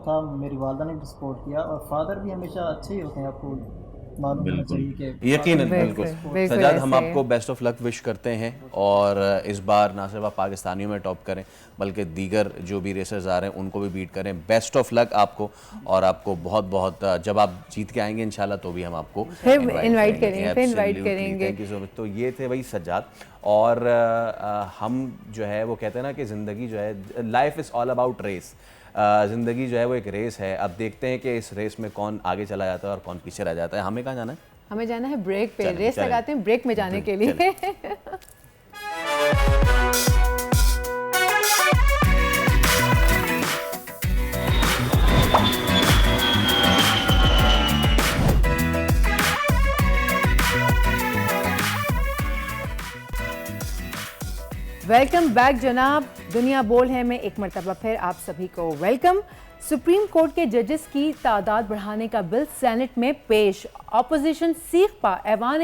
था, मेरी वालदा ने भी सपोर्ट किया, और फादर भी हमेशा अच्छे ही होते हैं, आपको मालूम होना चाहिए कि यकीनन, बिल्कुल, बिल्कुल। बिल्कुल सज्जाद, हम ऐसे आपको बेस्ट ऑफ लक विश करते हैं, और इस बार ना सिर्फ आप पाकिस्तानियों में टॉप करें बल्कि दीगर जो भी रेसर्स आ रहे हैं उनको भी बीट करें। बेस्ट ऑफ लक आपको, और आपको बहुत बहुत, जब आप जीत के आएंगे इंशाल्लाह तो भी हम आपको फिर invite करेंगे, फिर invite Absolutely, करेंगे। Thank you so much. तो ये थे भाई सज्जाद, और हम जो है वो कहते हैं ना कि ज़िंदगी जो है, life is all about race. ज़िंदगी जो है वो एक रेस है। अब देखते हैं कि इस रेस में कौन आगे चला जाता है और कौन पीछे रह जाता है। हमें कहाँ जाना है? हमें जाना है ब्रेक पे। चलें, रेस चलें। लगाते हैं ब्रेक में जाने के लिए। वेलकम बैक जनाब। दुनिया बोल है में एक मरतबा फिर आप सभी को वेलकम। सुप्रीम कोर्ट के जजेस की तादाद बढ़ाने का बिल सेनेट में पेश। अपोजिशन सीख पा ऐवान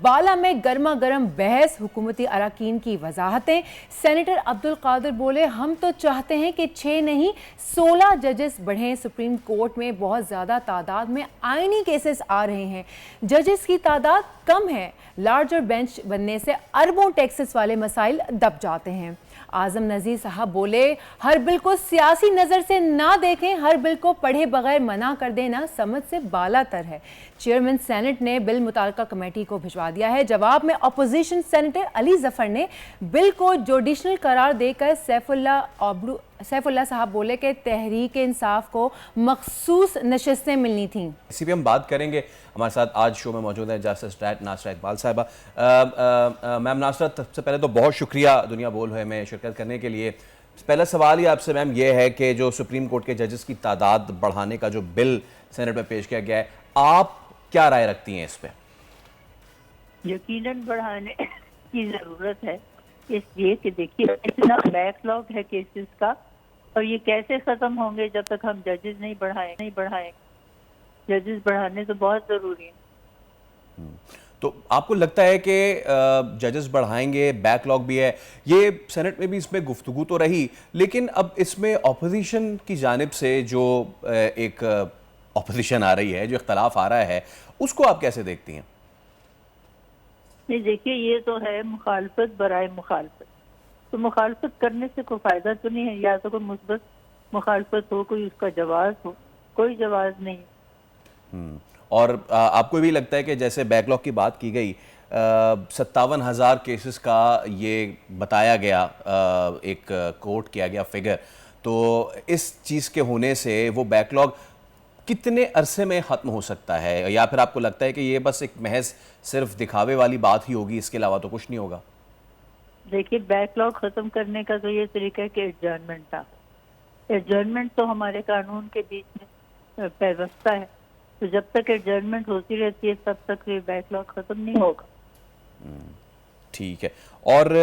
बाला में गर्मा गर्म बहस, हुकूमती अरकान की वजाहतें। सेनेटर अब्दुल कादिर बोले हम तो चाहते हैं कि 6 नहीं 16 जजेस बढ़ें। सुप्रीम कोर्ट में बहुत ज़्यादा तादाद में आइनी केसेस आ रहे हैं, जजेस की तादाद कम है। लार्जर बेंच बनने से अरबों टैक्सेस वाले मसाइल दब जाते हैं। आजम नज़ीर साहब बोले हर बिल को सियासी नज़र से ना देखें, हर बिल को पढ़े बगैर मना कर देना समझ से बालातर है। चेयरमैन सेनेट ने बिल मुताल्लिका कमेटी को भिजवा दिया है। जवाब में अपोजिशन सेनेटर अली जफर ने बिल को जुडिशनल करार देकर सैफुल्ला साहब बोले कि तहरीक इंसाफ को मखसूस नशिस्तें मिलनी थी। इसी पे हम बात करेंगे। हमारे साथ आज शो में मौजूद है जस्टिस नासरा इकबाल साहिबा। मैम नासरा, सबसे पहले तो बहुत शुक्रिया दुनिया बोल है में शिरकत करने के लिए। पहला सवाल ही आपसे मैम ये है कि जो सुप्रीम कोर्ट के जजेस की तादाद बढ़ाने का जो बिल सेनेट में पेश किया गया है, आप क्या राय रखती हैं इस पे? यकीनन बढ़ाने की जरूरत है, इसलिए कि देखिए इतना बैकलॉग है केसेस का, और ये कैसे खत्म होंगे जब तक हम जजेस नहीं बढ़ाएं। जजेस बढ़ाने तो बहुत जरूरी है। तो आपको लगता है कि जजेस बढ़ाएंगे, बैकलॉग भी है, ये सेनेट में भी इसमें गुफ्तगू तो रही, लेकिन अब इसमें ऑपोजिशन की जानिब से जो एक ऑपोजिशन आ रही है, जो इख्तलाफ आ रहा है, उसको आप कैसे देखती हैं? नहीं देखिए, ये तो है मुखालफत बराए मुखालफत। तो मुखालफत करने से कोई फायदा तो नहीं है, या तो कोई मुस्बत मुखालफत हो, कोई उसका जवाब हो, कोई जवाब नहीं। और आपको भी लगता है कि जैसे बैकलॉग की बात की गई, 57,000 केसेस का ये बताया गया, एक कोट किया गया फिगर, तो इस चीज़ के होने से वो बैकलॉग कितने अरसे में ख़त्म हो सकता है, या फिर आपको लगता है कि ये बस एक महज सिर्फ दिखावे वाली बात ही होगी, इसके अलावा तो कुछ नहीं होगा? देखिए, बैकलॉग खत्म करने का तो ये तरीका है कि एडजर्नमेंट था। एडजर्नमेंट तो हमारे कानून के बीच में व्यवस्था है, तो जब तक एडजर्नमेंट होती रहती है तब तक ये बैकलॉग खत्म नहीं होगा। ठीक है। और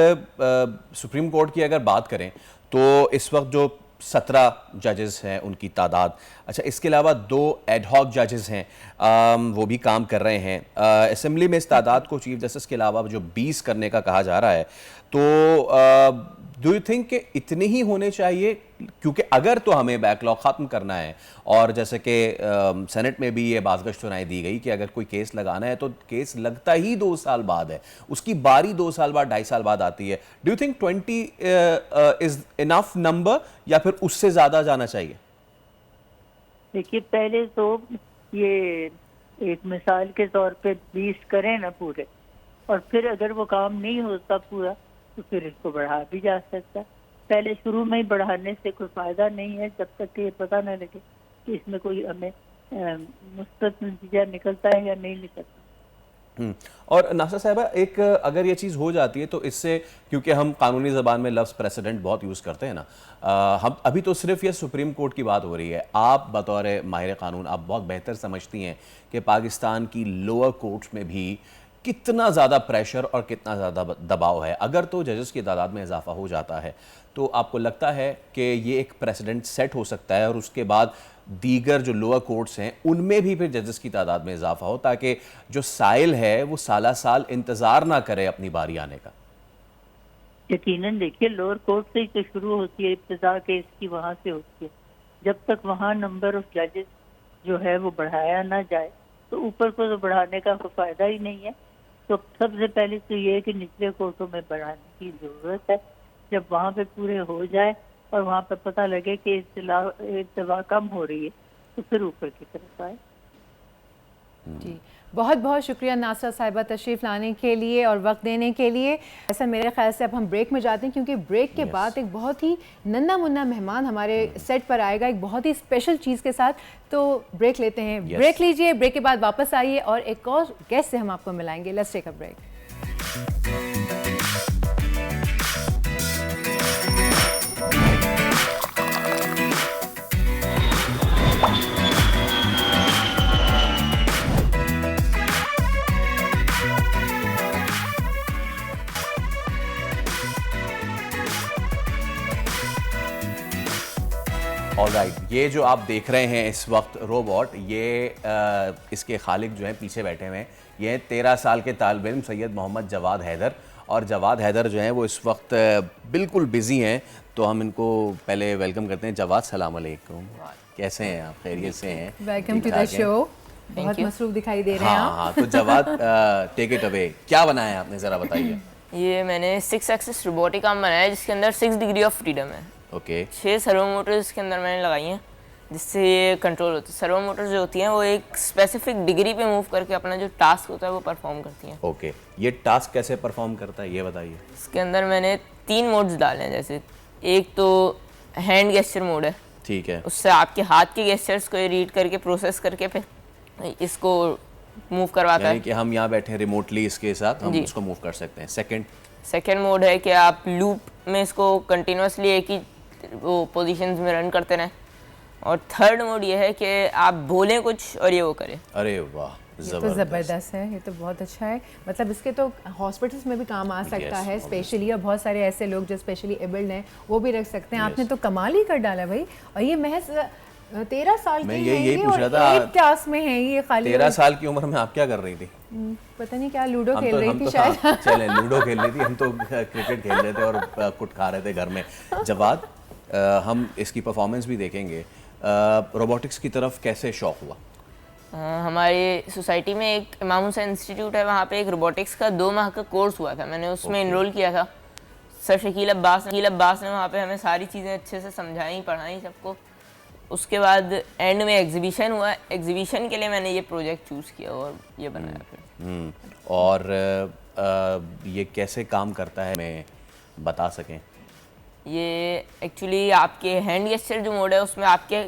सुप्रीम कोर्ट की अगर बात करें तो इस वक्त जो 17 जजेस हैं उनकी तादाद, अच्छा इसके अलावा 2 एडहॉक जजेस हैं, वो भी काम कर रहे हैं। असेंबली में इस तादाद को चीफ जस्टिस के अलावा जो 20 करने का कहा जा रहा है, तो डू यू थिंक कि इतने ही होने चाहिए? क्योंकि अगर तो हमें बैकलॉग ख़त्म करना है, और जैसे कि सेनेट में भी ये बाज़गश्त सुनाई दी गई कि अगर कोई केस लगाना है तो केस लगता ही 2 साल बाद है, उसकी बारी 2 साल बाद 2.5 साल बाद आती है। Do you think 20 is enough number, या फिर उससे ज़्यादा जाना चाहिए? देखिए, पहले तो ये एक मिसाल के तौर पे 20 करें ना पूरे, और फिर अगर वो काम नहीं होता पूरा तो फिर इसको बढ़ा भी जा सकता है। पहले शुरू में ही बढ़ाने से कोई फायदा नहीं है, जब तक कि ये पता न लगे कि इसमें कोई हमें मुस्बत नतीजा निकलता है या नहीं निकलता। और नासरा साहिबा, एक अगर ये चीज़ हो जाती है तो इससे, क्योंकि हम कानूनी ज़बान में लफ्ज़ प्रेसिडेंट बहुत यूज़ करते हैं ना, हम अभी तो सिर्फ ये सुप्रीम कोर्ट की बात हो रही है, आप बतौर माहिर कानून आप बहुत बेहतर समझती हैं कि पाकिस्तान की लोअर कोर्ट्स में भी कितना ज़्यादा प्रेशर और कितना ज़्यादा दबाव है। अगर तो जजेस की तादाद में इजाफा हो जाता है तो आपको लगता है कि ये एक प्रेसिडेंट सेट हो सकता है, और उसके बाद दीगर जो लोअर कोर्ट्स हैं उनमें भी फिर जजेस की तादाद में इजाफा हो, ताकि जो साइल है वो साला साल इंतज़ार ना करे अपनी बारी आने का? यकीनन देखिए, लोअर कोर्ट से ही तो शुरू होती है इब्तिदा केस की, वहाँ से होती है। जब तक वहाँ नंबर ऑफ जजेस जो है वो बढ़ाया ना जाए तो ऊपर को तो बढ़ाने का कोई फायदा ही नहीं है। तो सबसे पहले तो ये है कि निचले कोर्टों में बढ़ाने की जरूरत है। जब वहाँ पे पूरे हो जाए और वहाँ पे पता लगे कि इत्तवा कम हो रही है तो फिर ऊपर की तरफ आए। जी, बहुत बहुत शुक्रिया नासरा साहिबा तशरीफ़ लाने के लिए और वक्त देने के लिए। ऐसा मेरे ख्याल से अब हम ब्रेक में जाते हैं, क्योंकि ब्रेक के बाद एक बहुत ही नन्ना मुन्ना मेहमान हमारे सेट पर आएगा एक बहुत ही स्पेशल चीज़ के साथ। तो ब्रेक लेते हैं, ब्रेक लीजिए, ब्रेक के बाद वापस आइए और एक और गेस्ट से हम आपको मिलाएंगे। Let's take a break. Alright, ये जो आप देख रहे हैं इस वक्त रोबोट, ये इसके खालिक जो हैं पीछे बैठे हुए हैं, ये हैं 13 साल के तालिब इल्म सैयद मोहम्मद जवाद हैदर। और जवाद हैदर जो हैं वो इस वक्त बिल्कुल बिजी हैं, तो हम इनको पहले वेलकम करते हैं। जवाद सलाम अलैकुम, कैसे हैं आप? खैरियत से हैं? Welcome to the show. बहुत मसरूफ दिखाई दे रहे हैं आप। हाँ, तो जवाद टेक इट अवे, क्या बनाया है आपने, ज़रा बताइए। ये मैंने 6 एक्सिस रोबोटिक आर्म बनाया है, जिसके अंदर 6 डिग्री ऑफ फ्रीडम है। ओके। 6 सर्वो मोटर्स इसके अंदर मैंने लगाई हैं, जिससे ये कंट्रोल होती है। सर्वो मोटर्स जो होती हैं वो एक स्पेसिफिक डिग्री पे मूव करके अपना जो टास्क होता है वो परफॉर्म करती हैं। ओके, ये टास्क कैसे परफॉर्म करता है ये बताइए। इसके अंदर मैंने 3 मोड्स डाले हैं। जैसे एक तो हैंड गेस्चर मोड है, ठीक है, उससे आपके हाथ के गेस्चर्स को रीड करके प्रोसेस करके फिर इसको मूव करवाता है कि हम यहाँ बैठे हैं रिमोटली, इसके साथ हम उसको मूव कर सकते हैं। सेकंड मोड है कि आप लूप में इसको कंटिन्यूसली एक ही वो पोजीशंस में रन करते रहें। और थर्ड मोड ये है कि आप बोलें कुछ और ये वो करे। अरे वाह, ये तो ज़बरदस्त है, ये तो बहुत अच्छा है। मतलब इसके तो हॉस्पिटल्स में भी काम आ सकता है स्पेशली, और बहुत सारे ऐसे लोग जो स्पेशली एबल्ड हैं वो भी रख सकते हैं। आपने तो कमाल ही कर डाला भाई। और ये महज 13 साल की है, यही पूछ रहा था, 8 क्लास में है ये। खाली 13 साल की उम्र में आप क्या कर रही थी? पता नहीं क्या लूडो खेल रही थी तो शायद। हाँ, चले लूडो खेल रही थी, हम तो क्रिकेट खेल रहे थे और कुट खा रहे थे घर में। जवाद, हम इसकी परफॉर्मेंस भी देखेंगे। रोबोटिक्स की तरफ कैसे शौक हुआ? हमारे सोसाइटी में एक इमाम हुसैन इंस्टीट्यूट है, वहाँ पे एक रोबोटिक्स का 2 माह का कोर्स हुआ था, मैंने उसमें इनरोल किया था। सर शकील अब्बास ने वहाँ पे हमें सारी चीज़ें अच्छे से समझाई, पढ़ाई सबको। उसके बाद एंड में एग्जीबिशन हुआ, एग्जीबिशन के लिए मैंने ये प्रोजेक्ट चूज़ किया और ये बनाया फिर। और ये कैसे काम करता है, मैं बता सकें? ये एक्चुअली आपके हैंड गेस्चर जो मोड है उसमें आपके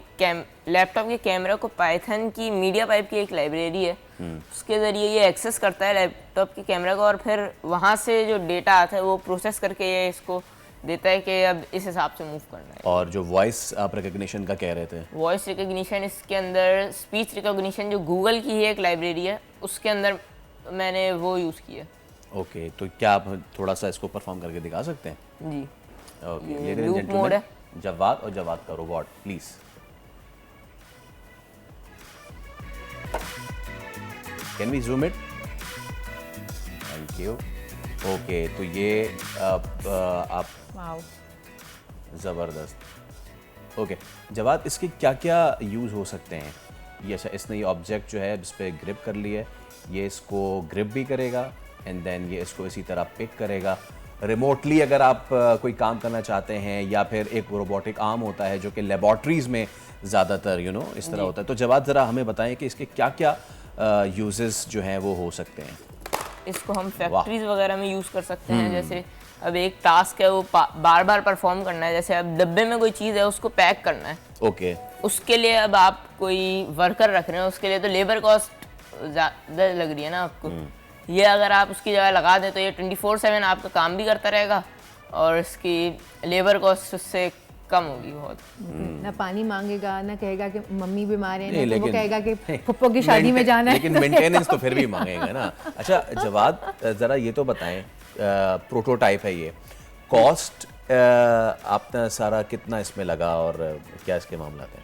लैपटॉप के कैमरा को पाइथन की मीडिया पाइप की एक लाइब्रेरी है, उसके ज़रिए ये एक्सेस करता है लैपटॉप के कैमरा को, और फिर वहाँ से जो डेटा आता है वो प्रोसेस करके ये इसको देता है कि अब इस हिसाब से मूव करना है। और जो वॉइस आप रिकग्निशन का कह रहे थे, वॉइस रिकग्निशन, इसके अंदर स्पीच रिकग्निशन जो गूगल की ही एक लाइब्रेरी है उसके अंदर मैंने वो यूज़ किया। ओके, तो क्या आप थोड़ा सा इसको परफॉर्म करके दिखा सकते हैं? जी। ओके, ये लेडीज एंड लूप मोड है। जेंटलमैन, जवाद और जवाद का robot, please. Can we zoom it? Thank you. Okay, तो ये आप ज़बरदस्त। ओके जवाद, इसके क्या क्या यूज़ हो सकते हैं? ये अच्छा, इसने ये ऑब्जेक्ट जो है जिस पे ग्रिप कर लिया है, ये इसको ग्रिप भी करेगा एंड देन ये इसको इसी तरह पिक करेगा। रिमोटली अगर आप कोई काम करना चाहते हैं, या फिर एक रोबोटिक आर्म होता है जो कि लेबॉर्ट्रीज़ में ज़्यादातर इस तरह होता है, तो जवाद ज़रा हमें बताएं कि इसके क्या क्या यूजेस जो हैं वो हो सकते हैं। इसको हम फैक्ट्रीज वगैरह में यूज़ कर सकते हैं। जैसे अब एक टास्क है वो बार बार परफॉर्म करना है, जैसे अब डब्बे में कोई चीज़ है उसको पैक करना है। ओके, उसके लिए अब आप कोई वर्कर रख रहे हैं, उसके लिए तो लेबर कॉस्ट ज़्यादा लग रही है ना आपको। ये अगर आप उसकी जगह लगा दें तो ये 24/7 आपका काम भी करता रहेगा और इसकी लेबर कॉस्ट उससे कम होगी बहुत। ना पानी मांगेगा, ना कहेगा कि मम्मी बीमार है, ना तो वो कहेगा कि फुप्पो की शादी में जाना है। लेकिन मेंटेनेंस तो फिर भी मांगेगा ना। अच्छा जवाद, ज़रा ये तो बताएं, प्रोटोटाइप है ये, कॉस्ट आपने सारा कितना इसमें लगा और क्या इसके मामला हैं?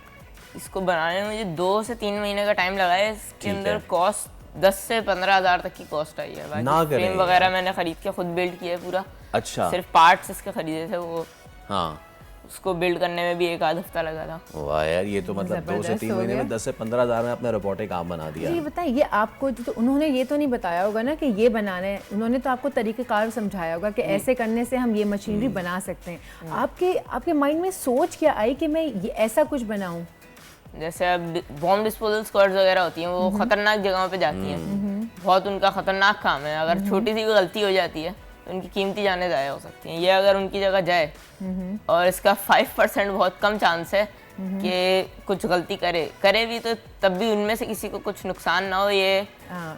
इसको बनाने में मुझे 2 से 3 महीने का टाइम लगा है। इसके अंदर कॉस्ट 10 से 15 हज़ार तक की कॉस्ट आई है। बाकी फ्रेम वगैरह मैंने खरीद के खुद बिल्ड किया है पूरा। अच्छा, सिर्फ पार्ट्स इसके खरीदे थे वो। हाँ, उसको बिल्ड करने में भी 1 आध हफ्ता लगा था। वाह यार, ये तो मतलब 2 से 3 महीने में 10 से 15 हज़ार में अपना रोबोटिक आर्म बना दिया। ये बताएं, ये आपको तो उन्होंने ये तो नहीं बताया होगा ना कि ये बनाना है, उन्होंने तो आपको तरीक़ेकार समझाया होगा कि ऐसे करने से हम ये मशीनरी बना सकते हैं। आपके माइंड में सोच क्या आई कि मैं ये ऐसा कुछ बनाऊं? जैसे अब बॉम्ब डिस्पोजल स्क्वाड्स वगैरह होती हैं, वो खतरनाक जगहों पे जाती हैं, बहुत उनका ख़तरनाक काम है। अगर छोटी सी भी गलती हो जाती है तो उनकी कीमती जानें ज़ाया हो सकती हैं। ये अगर उनकी जगह जाए और इसका 5% बहुत कम चांस है कि कुछ गलती करे भी तो तब भी उनमें से किसी को कुछ नुकसान ना हो, ये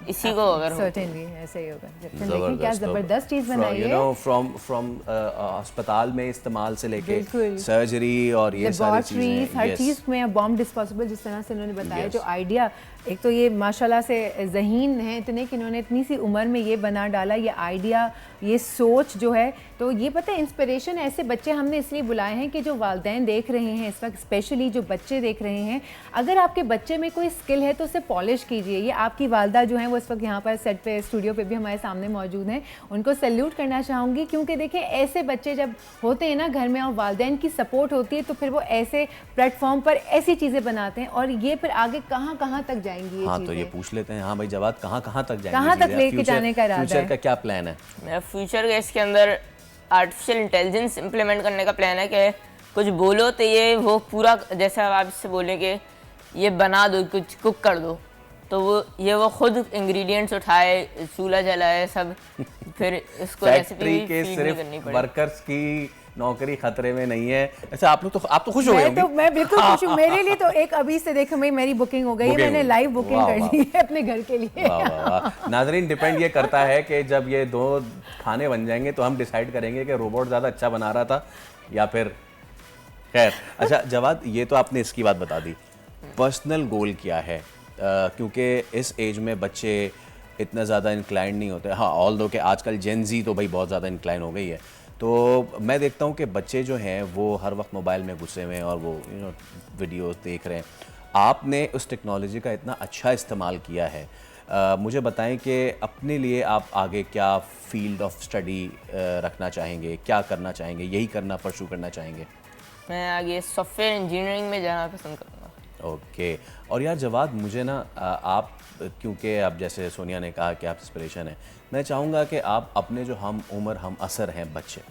इसी को अगर हो सर्टेनली ऐसे ही होगा। लेकिन क्या ज़बरदस्त चीज़ बनाई है, फ्रॉम अस्पताल में इस्तेमाल से लेके सर्जरी और ये सारी चीजें, हर चीज़ में बॉम्ब डिस्पोजेबल, जिस तरह से उन्होंने बताया जो आइडिया, एक तो ये माशाल्लाह से ज़हीन है इतने कि उन्होंने इतनी सी उम्र में ये बना डाला, ये आइडिया, ये सोच जो है। तो ये पता है इंस्पिरेशन ऐसे बच्चे हमने इसलिए बुलाए हैं कि जो वालिदैन देख रहे हैं इस वक्त, स्पेशली जो बच्चे देख रहे हैं, अगर आपके बच्चे में कोई स्किल है तो उसे पॉलिश कीजिए। ये आपकी वालदा जो हैं वो इस वक्त यहाँ पर सेट पे, स्टूडियो पे भी हमारे सामने मौजूद हैं, उनको सैल्यूट करना चाहूँगी, क्योंकि देखिए ऐसे बच्चे जब होते हैं ना घर में और वालिदैन की सपोर्ट होती है तो फिर वो ऐसे प्लेटफॉर्म पर ऐसी चीज़ें बनाते हैं और ये फिर आगे कहाँ तक जाएंगी। हाँ तो ये पूछ लेते हैं, हाँ भाई जवाद, कहाँ तक जाएंगे, कहाँ तक लेके जाने का इरादा है? फ्यूचर का क्या प्लान है? मेरा फ्यूचर का इसके अंदर आर्टिफिशियल इंटेलिजेंस इम्प्लीमेंट करने का प्लान है कि कुछ बोलो तो ये वो पूरा, जैसे आप इससे बोलें कि ये बना दो, कुछ कुक कर दो, तो वो खुद इंग्रेडिएंट्स उठाए, चूल्हा जलाए सब, फिर इसको रेसिपी के फीड सिर्फ करनी पड़े। वर्कर्स की नौकरी खतरे में नहीं है। ऐसा आप तो खुश हो गए? मैं बिल्कुल खुश हूँ। मेरे लिए तो एक अभी से देखो मेरी बुकिंग हो गई है, मैंने लाइव बुकिंग कर ली है अपने घर के लिए। नाजरीन, डिपेंड ये करता है कि जब ये 2 खाने बन जाएंगे तो हम डिसाइड करेंगे कि रोबोट ज़्यादा अच्छा बना रहा था या फिर खैर। अच्छा जवाद, ये तो आपने इसकी बात बता दी, पर्सनल गोल क्या है? क्योंकि इस एज में बच्चे इतना ज़्यादा इंक्लाइन नहीं होते। हाँ, ऑल दो कि आजकल जेन ज़ी तो भाई बहुत ज़्यादा इंक्लाइन हो गई है, तो मैं देखता हूँ कि बच्चे जो हैं वो हर वक्त मोबाइल में घुसे हुए हैं और वो वीडियोस देख रहे हैं। आपने उस टेक्नोलॉजी का इतना अच्छा इस्तेमाल किया है, मुझे बताएं कि अपने लिए आप आगे क्या फील्ड ऑफ स्टडी रखना चाहेंगे, क्या करना चाहेंगे, यही करना परस्यू करना चाहेंगे? मैं आगे सॉफ्टवेयर इंजीनियरिंग में जाना पसंद करूँगा। ओके। और यार जवाद, मुझे ना आप, क्योंकि आप जैसे सोनिया ने कहा कि आप इंस्पिरेशन है, मैं चाहूँगा कि आप अपने जो हम उम्र हम असर हैं बच्चे,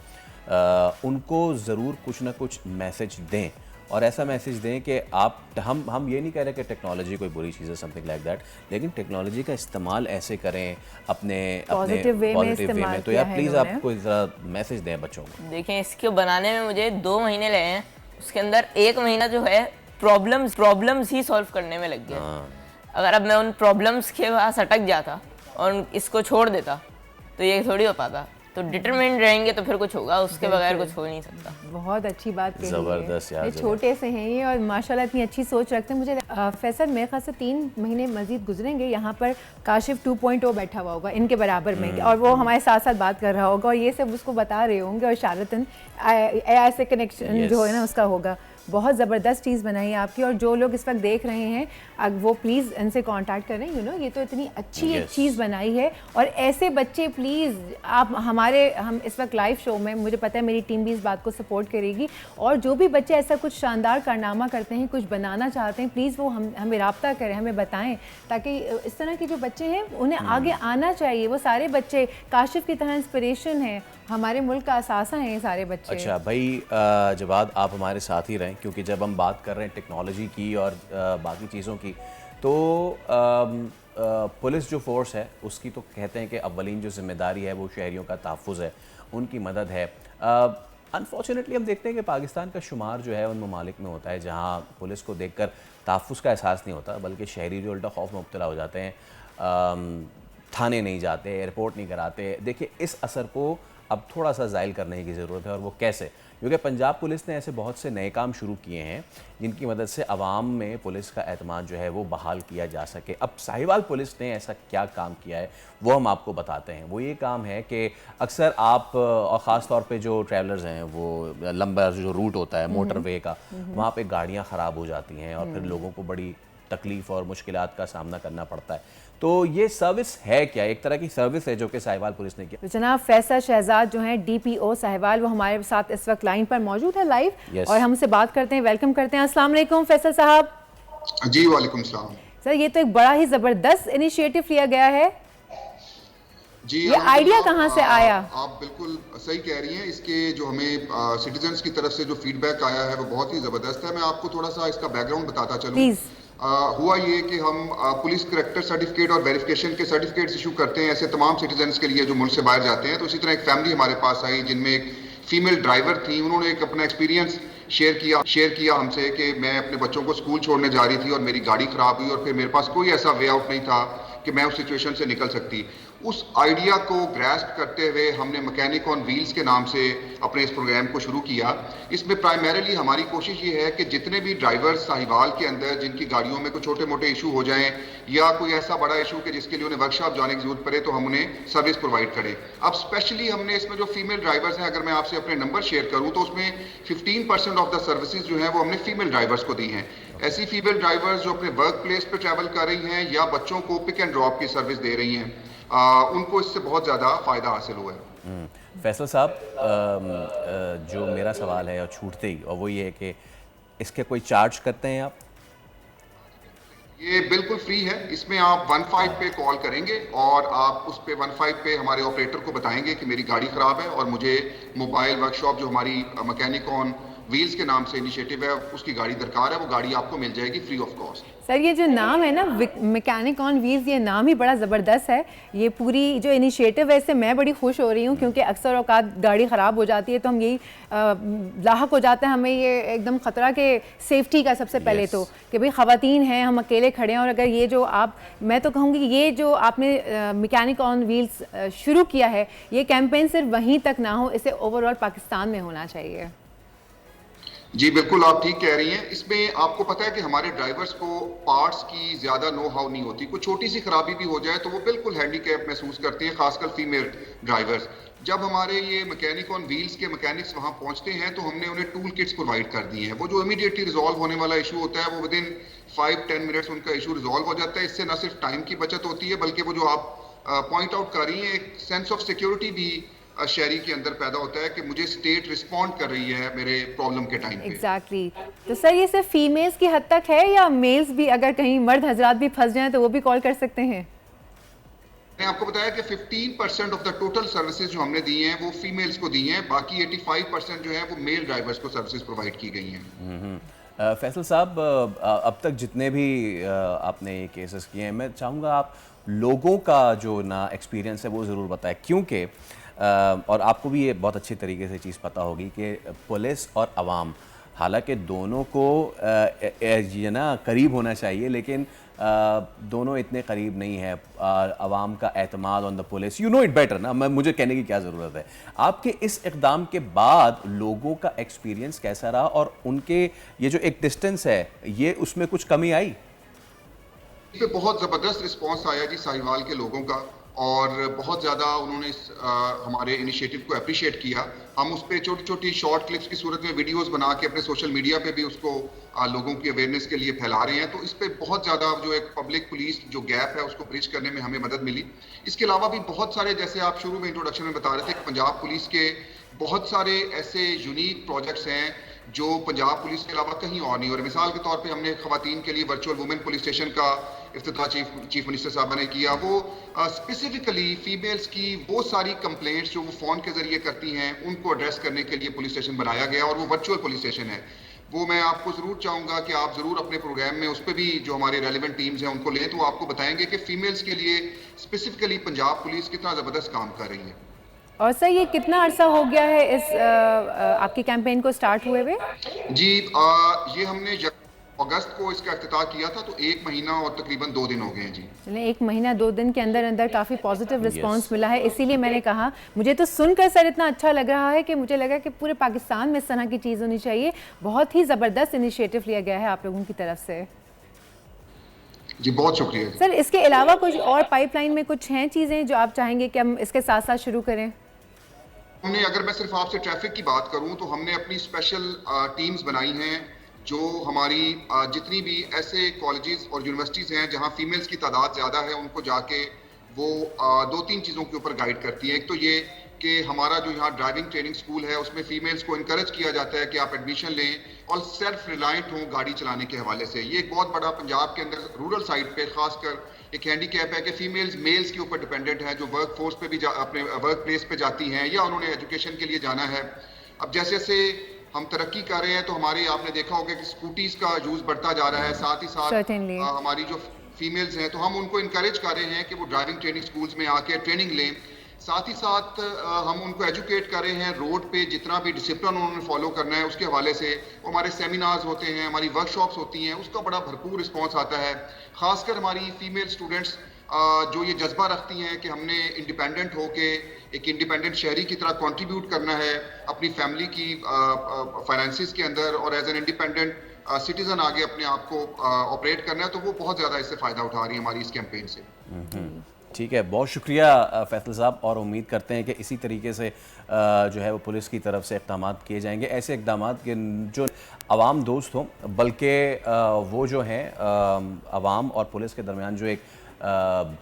उनको ज़रूर कुछ ना कुछ मैसेज दें, और ऐसा मैसेज दें कि आप, हम ये नहीं कह रहे कि टेक्नोलॉजी कोई बुरी चीज़ है, समथिंग लाइक दैट, लेकिन टेक्नोलॉजी का इस्तेमाल ऐसे करें अपने पॉजिटिव वे में। तो यार प्लीज़ आप कोई ज़रा मैसेज दें बच्चों को। देखें, इसके बनाने में मुझे 2 महीने लगे हैं, उसके अंदर 1 महीना जो है प्रॉब्लम्स ही सॉल्व करने में लग गया। अगर अब मैं उन प्रॉब्लम्स के पास अटक जाता और इसको छोड़ देता तो ये थोड़ी हो पाता। तो डिटरमिन्ड रहेंगे तो फिर कुछ होगा, उसके बगैर कुछ हो नहीं सकता। बहुत अच्छी बात कही है। ज़बरदस्त यार, छोटे से हैं ये और माशाल्लाह इतनी अच्छी सोच रखते हैं। मुझे फैसल, मेरे ख्याल से 3 महीने मजीद गुजरेंगे, यहाँ पर काशिफ 2.0 बैठा हुआ होगा इनके बराबर में, और वो हमारे साथ साथ बात कर रहा होगा और ये सब उसको बता रहे होंगे, और शारतन AI से कनेक्शन जो है ना उसका होगा। बहुत ज़बरदस्त चीज़ बनाई है आपकी, और जो लोग इस वक्त देख रहे हैं अब वो प्लीज़ इनसे कांटेक्ट करें। ये तो इतनी अच्छी एक चीज़ बनाई है, और ऐसे बच्चे प्लीज़ आप हम इस वक्त लाइव शो में, मुझे पता है मेरी टीम भी इस बात को सपोर्ट करेगी, और जो भी बच्चे ऐसा कुछ शानदार कारनामा करते हैं, कुछ बनाना चाहते हैं, प्लीज़ वो हमें रब्ता करें, हमें बताएं, ताकि इस तरह के जो बच्चे हैं उन्हें आगे आना चाहिए। वो सारे बच्चे काशिफ की तरह इंस्पिरेशन है, हमारे मुल्क का असासा है ये सारे बच्चे। अच्छा भाई जवाद, आप हमारे साथ ही रहें, क्योंकि जब हम बात कर रहे हैं टेक्नोलॉजी की और बाकी चीज़ों की, तो पुलिस जो फोर्स है उसकी तो कहते हैं कि अव्वलीन जो जिम्मेदारी है वो शहरियों का तहफ़्फ़ुज़ है, उनकी मदद है। अनफॉर्चुनेटली हम देखते हैं कि पाकिस्तान का शुमार जो है उन ममालिक में होता है जहाँ पुलिस को देखकर तहफ़्फ़ुज़ का एहसास नहीं होता, बल्कि शहरी जो उल्टा खौफ में मुब्तला हो जाते हैं, थाने नहीं जाते, एयरपोर्ट नहीं कराते। देखिए, इस असर को अब थोड़ा सा ज़ाइल करने की ज़रूरत है, और वो कैसे? क्योंकि पंजाब पुलिस ने ऐसे बहुत से नए काम शुरू किए हैं जिनकी मदद से आवाम में पुलिस का एतमाद जो है वो बहाल किया जा सके। अब साहिवाल पुलिस ने ऐसा क्या काम किया है वो हम आपको बताते हैं। वो ये काम है कि अक्सर आप, और ख़ास तौर पे जो ट्रैवलर्स हैं, वो लंबा जो रूट होता है मोटरवे का, वहाँ पे गाड़ियाँ ख़राब हो जाती हैं और फिर लोगों को बड़ी तकलीफ़ और मुश्किलात का सामना करना पड़ता है। तो ये सर्विस है क्या? एक तरह की सर्विस है जो कि साहिवाल पुलिस ने की। तो जनाब फैसल शहजाद जो हैं DPO साहिवाल, वो हमारे साथ इस वक्त लाइन पर मौजूद है लाइव, और हम उनसे बात करते हैं, वेलकम करते हैं। अस्सलाम वालेकुम फैसल साहब। जी वालेकुम सलाम। सर, ये तो एक बड़ा ही ज़बरदस्त इनिशिएटिव लिया गया है जी, ये आइडिया कहाँ से आया? आप बिल्कुल सही कह रही हैं। इसके जो हमें सिटीजन्स की तरफ से जो फीडबैक आया है वो बहुत ही ज़बरदस्त है। मैं आपको थोड़ा सा इसका बैकग्राउंड बताता चलूँ। हुआ ये कि हम पुलिस करेक्टर सर्टिफिकेट और वेरिफिकेशन के सर्टिफिकेट्स इशू करते हैं ऐसे तमाम सिटीजन्स के लिए जो मुल्क से बाहर जाते हैं। तो इसी तरह एक फैमिली हमारे पास आई जिनमें एक फीमेल ड्राइवर थी। उन्होंने एक अपना एक्सपीरियंस शेयर किया हमसे कि मैं अपने बच्चों को स्कूल छोड़ने जा रही थी और मेरी गाड़ी खराब हुई और फिर मेरे पास कोई ऐसा वे आउट नहीं था कि मैं उस सिचुएशन से निकल सकती। उस आइडिया को ग्रैस्प करते हुए हमने मैकेनिक ऑन व्हील्स के नाम से अपने इस प्रोग्राम को शुरू किया। इसमें प्राइमरीली हमारी कोशिश ये है कि जितने भी ड्राइवर्स साहिवाल के अंदर जिनकी गाड़ियों में कोई छोटे मोटे इशू हो जाएं या कोई ऐसा बड़ा इशू कि जिसके लिए उन्हें वर्कशॉप जाने की जरूरत पड़े तो हम उन्हें सर्विस प्रोवाइड करें। अब स्पेशली हमने इसमें जो फीमेल ड्राइवर्स हैं, अगर मैं आपसे अपने नंबर शेयर करूं तो उसमें 15% ऑफ द सर्विसेज जो हैं वो हमने फीमेल ड्राइवर्स को दी हैं। ऐसी फीमेल ड्राइवर्स जो अपने वर्क प्लेस पर ट्रैवल कर रही हैं या बच्चों को पिक एंड ड्रॉप की सर्विस दे रही हैं, उनको इससे बहुत ज़्यादा फ़ायदा हासिल हुआ है। फैसल साहब, जो मेरा सवाल है और छूटते ही, और वो ये है कि इसके कोई चार्ज करते हैं आप? ये बिल्कुल फ्री है। इसमें आप 15 पे कॉल करेंगे और आप उस पे 15 पे हमारे ऑपरेटर को बताएंगे कि मेरी गाड़ी ख़राब है और मुझे मोबाइल वर्कशॉप जो हमारी मैकेनिक ऑन व्हील्स के नाम से इनिशिएटिव है उसकी गाड़ी दरकार है, वो गाड़ी आपको मिल जाएगी फ्री ऑफ कॉस्ट। सर ये जो नाम है ना मैकेनिक ऑन व्हील्स, ये नाम ही बड़ा ज़बरदस्त है। ये पूरी जो इनिशिएटिव है इससे मैं बड़ी खुश हो रही हूँ क्योंकि अक्सर औकात गाड़ी ख़राब हो जाती है तो हम यही लाहक हो जाता है हमें ये एकदम ख़तरा के सेफ्टी का सबसे पहले तो कि भाई ख़वातीन हैं, हम अकेले खड़े हैं। और अगर ये जो मैं तो कहूँगी कि ये जो आपने मैकेनिक ऑन व्हील्स शुरू किया है ये कैंपेन सिर्फ वहीं तक ना हो, इसे ओवरऑल पाकिस्तान में होना चाहिए। जी बिल्कुल, आप ठीक कह रही हैं। इसमें आपको पता है कि हमारे ड्राइवर्स को पार्ट्स की ज़्यादा नो हाउ नहीं होती। कोई छोटी सी खराबी भी हो जाए तो वो बिल्कुल हैंडीकैप महसूस करते हैं, खासकर फीमेल ड्राइवर्स। जब हमारे ये मैकेनिक ऑन व्हील्स के मैकेनिक्स वहाँ पहुँचते हैं तो हमने उन्हें टूल किट्स प्रोवाइड कर दिए हैं। वो जो इमीडिएटली रिजॉल्व होने वाला इशू होता है वो विदिन 5-10 मिनट्स उनका इशू रिजॉल्व हो जाता है। इससे न सिर्फ टाइम की बचत होती है बल्कि वो जो आप पॉइंट आउट कर रही हैं, एक सेंस ऑफ सिक्योरिटी भी शहरी के अंदर पैदा होता है कि मुझे स्टेट रिस्पॉन्ड कर रही है मेरे प्रॉब्लम के टाइम पे। एग्जैक्टली। तो सर ये सिर्फ फीमेल्स की हद तक है या मेल्स भी, अगर कहीं मर्द हजरात भी फंस जाएं तो वो भी कॉल कर सकते हैं? मैंने आपको बताया कि 15% ऑफ द टोटल सर्विसेज जो हमने दी हैं वो फीमेल्स को दी हैं, बाकी 85% जो है वो मेल ड्राइवर्स को सर्विसेज प्रोवाइड की गई हैं। फैसल साहब, अब तक जितने भी आपने ये केसेस किए हैं, मैं चाहूँगा आप लोगों का जो ना एक्सपीरियंस है वो ज़रूर बताएं, क्योंकि और आपको भी ये बहुत अच्छी तरीके से चीज़ पता होगी कि पुलिस और आवाम, हालांकि दोनों को ये ना करीब होना चाहिए, लेकिन दोनों इतने करीब नहीं है। आवाम का एतमाद on the police, you know it better ना, मुझे कहने की क्या ज़रूरत है। आपके इस इक़दाम के बाद लोगों का एक्सपीरियंस कैसा रहा और उनके ये जो एक डिस्टेंस है ये उसमें कुछ कमी आई? इस पे बहुत ज़बरदस्त रिस्पॉन्स आया जी साहिवाल के लोगों का, और बहुत ज़्यादा उन्होंने हमारे इनिशिएटिव को अप्रिशिएट किया। हम उस पर छोटी छोटी शॉर्ट क्लिप्स की सूरत में वीडियोस बना के अपने सोशल मीडिया पे भी उसको लोगों की अवेयरनेस के लिए फैला रहे हैं। तो इस पे बहुत ज़्यादा जो एक पब्लिक पुलिस जो गैप है उसको ब्रिज करने में हमें मदद मिली। इसके अलावा भी बहुत सारे, जैसे आप शुरू में इंट्रोडक्शन में बता रहे थे, पंजाब पुलिस के बहुत सारे ऐसे यूनिक प्रोजेक्ट्स हैं जो पंजाब पुलिस के अलावा कहीं और नहीं। और मिसाल के तौर पे हमने खवातीन के लिए वर्चुअल वुमेन पुलिस स्टेशन का इफ्तिताह चीफ मिनिस्टर साहब ने किया। वो स्पेसिफिकली फीमेल्स की वो सारी कंप्लेंट्स जो वो फ़ोन के ज़रिए करती हैं उनको एड्रेस करने के लिए पुलिस स्टेशन बनाया गया, और वो वर्चुअल पुलिस स्टेशन है। वो मैं आपको ज़रूर चाहूँगा कि आप ज़रूर अपने प्रोग्राम में उस पर भी जो हमारे रेलिवेंट टीम्स हैं उनको लें, तो वो आपको बताएंगे कि फ़ीमेल्स के लिए स्पेसिफिकली पंजाब पुलिस कितना ज़बरदस्त काम कर रही है। और सर ये कितना अरसा हो गया है इस आपकी कैंपेन को स्टार्ट हुए हुए? जी ये हमने अगस्त को इसका इफ्तिताह किया था, तो 1 महीना और तकरीबन 2 दिन हो गए हैं जी। चलिए 1 महीना 2 दिन के अंदर अंदर काफ़ी पॉजिटिव रिस्पांस मिला है, इसीलिए मैंने कहा मुझे तो सुनकर सर इतना अच्छा लग रहा है कि मुझे लगा कि पूरे पाकिस्तान में इस तरह की चीज़ होनी चाहिए। बहुत ही ज़बरदस्त इनिशिएटिव लिया गया है आप लोगों की तरफ से जी, बहुत शुक्रिया सर। इसके अलावा कुछ और पाइपलाइन में कुछ हैं चीज़ें जो आप चाहेंगे कि हम इसके साथ साथ शुरू करें? हमने, अगर मैं सिर्फ आपसे ट्रैफिक की बात करूं तो हमने अपनी स्पेशल टीम्स बनाई हैं जो हमारी जितनी भी ऐसे कॉलेजेस और यूनिवर्सिटीज़ हैं जहां फीमेल्स की तादाद ज़्यादा है उनको जाके वो 2-3 चीज़ों के ऊपर गाइड करती हैं। एक तो ये कि हमारा जो यहाँ ड्राइविंग ट्रेनिंग स्कूल है उसमें फीमेल्स को इनकरेज किया जाता है कि आप एडमिशन लें और सेल्फ रिलायंट हों गाड़ी चलाने के हवाले से। ये एक बहुत बड़ा पंजाब के अंदर रूरल साइड पे खासकर एक हैंडीकैप है कि फीमेल्स मेल्स के ऊपर डिपेंडेंट हैं, जो वर्क फोर्स पे भी अपने वर्क प्लेस पे जाती हैं या उन्होंने एजुकेशन के लिए जाना है। अब जैसे जैसे हम तरक्की कर रहे हैं तो हमारे आपने देखा होगा कि स्कूटीज का यूज बढ़ता जा रहा है, साथ ही साथ Certainly. हमारी जो फीमेल्स हैं तो हम उनको इनकरेज कर रहे हैं कि वो ड्राइविंग ट्रेनिंग स्कूल्स में आके ट्रेनिंग लें। साथ ही साथ हम उनको एजुकेट कर रहे हैं रोड पे जितना भी डिसिप्लिन उन्होंने फॉलो करना है उसके हवाले से। हमारे सेमिनार्स होते हैं, हमारी वर्कशॉप्स होती हैं, उसका बड़ा भरपूर रिस्पॉन्स आता है। खासकर हमारी फीमेल स्टूडेंट्स जो ये जज्बा रखती हैं कि हमने इंडिपेंडेंट होके एक इंडिपेंडेंट शहरी की तरह कंट्रीब्यूट करना है अपनी फैमिली की फाइनेंसिस के अंदर और एज एन इंडिपेंडेंट सिटीजन आगे अपने आप को ऑपरेट करना है, तो वो बहुत ज़्यादा इससे फ़ायदा उठा रही है हमारी इस कैंपेन से। ठीक है, बहुत शुक्रिया फैसल साहब, और उम्मीद करते हैं कि इसी तरीके से जो है वो पुलिस की तरफ से इक़दाम किए जाएंगे, ऐसे इक़दाम के जो आवाम दोस्त हों, बल्कि वो जो हैं आवाम और पुलिस के दरमियान जो एक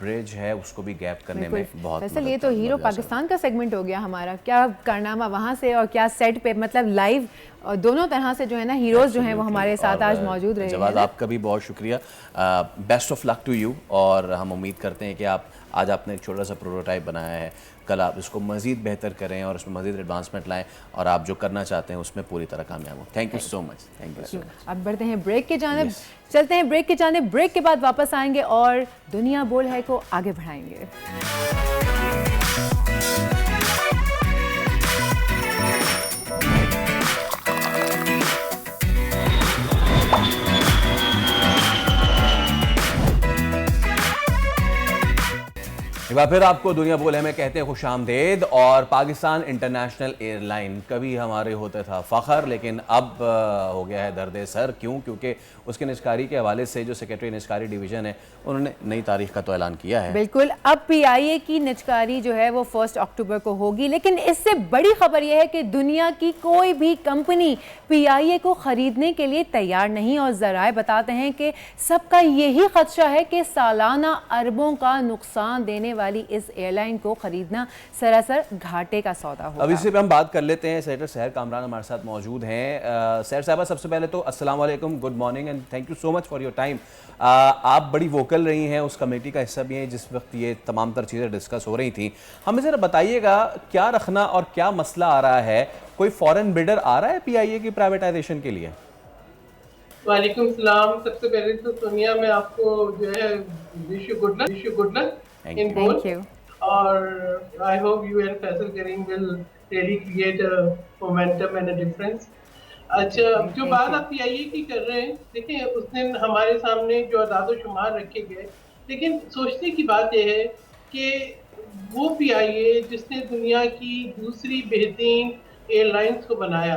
ब्रिज है उसको भी गैप करने में बहुत फैसल, ये तो हीरो पाकिस्तान का सेगमेंट हो गया हमारा। क्या कारनामा वहाँ से और क्या सेट पे, मतलब लाइव दोनों तरह से जो है ना हीरोज जो हैं वो हमारे साथ आज मौजूद रहे हैं। जवाद, आपका भी बहुत शुक्रिया, best of luck to you, और हम उम्मीद करते हैं कि आप आज आपने एक छोटा सा प्रोटोटाइप बनाया है, कल आप इसको मज़ीद बेहतर करें और उसमें मज़ीद एडवांसमेंट लाएं और आप जो करना चाहते हैं उसमें पूरी तरह कामयाब हो। Thank you so much. Thank you so much. अब बढ़ते हैं ब्रेक के जानिब, चलते हैं ब्रेक के जानिब। ब्रेक के बाद वापस आएंगे और दुनिया बोल है को आगे बढ़ाएंगे। एक बार फिर आपको दुनिया बोले में कहते हैं खुशामदेद। और पाकिस्तान इंटरनेशनल एयरलाइन कभी हमारे होता था फ़ख्र, लेकिन अब हो गया है दर्द सर। क्यों? क्योंकि उसके निजकारी के हवाले से जो सेक्रेटरी निजकारी डिवीज़न है उन्होंने नई तारीख का तो ऐलान किया है। बिल्कुल, अब PIA की निजकारी जो है वो 1 अक्टूबर को होगी, लेकिन इससे बड़ी खबर यह है कि दुनिया की कोई भी कंपनी PIA को ख़रीदने के लिए तैयार नहीं, और ज़राए बताते हैं कि सबका यही खदशा है कि सालाना अरबों का नुकसान देने वाली इस एयरलाइन को खरीदना सरासर घाटे का सौदा होगा। अब इससे पे हम बात कर लेते हैं। सेनेटर सहर कामरान हमारे साथ मौजूद हैं। सहर साहबा, सबसे पहले तो अस्सलाम वालेकुम, good morning and thank you so much for your time. आप बड़ी वोकल रही हैं, उस कमेटी का हिस्सा भी हैं जिस वक्त ये तमाम तर चीज़ें डिस्कस हो रही थी। हमें ज़रा बताइएगा क्या रखना और क्या मसला आ रहा है? कोई फॉरेन बिडर आ रहा है PIA की प्राइवेटाइजेशन के लिए? वालेकुम सलाम। सबसे पहले तो सोनिया, मैं आपको जो है wish you good luck in both, और I hope you and Faisal Karim will really create a momentum and a difference. अच्छा, जो बात आप PIA की कर रहे हैं, देखिए उस दिन हमारे सामने जो अदाद शुमार रखे गए, लेकिन सोचने की बात यह है कि वो PIA जिसने दुनिया की दूसरी बेहतरीन एयरलाइंस को बनाया,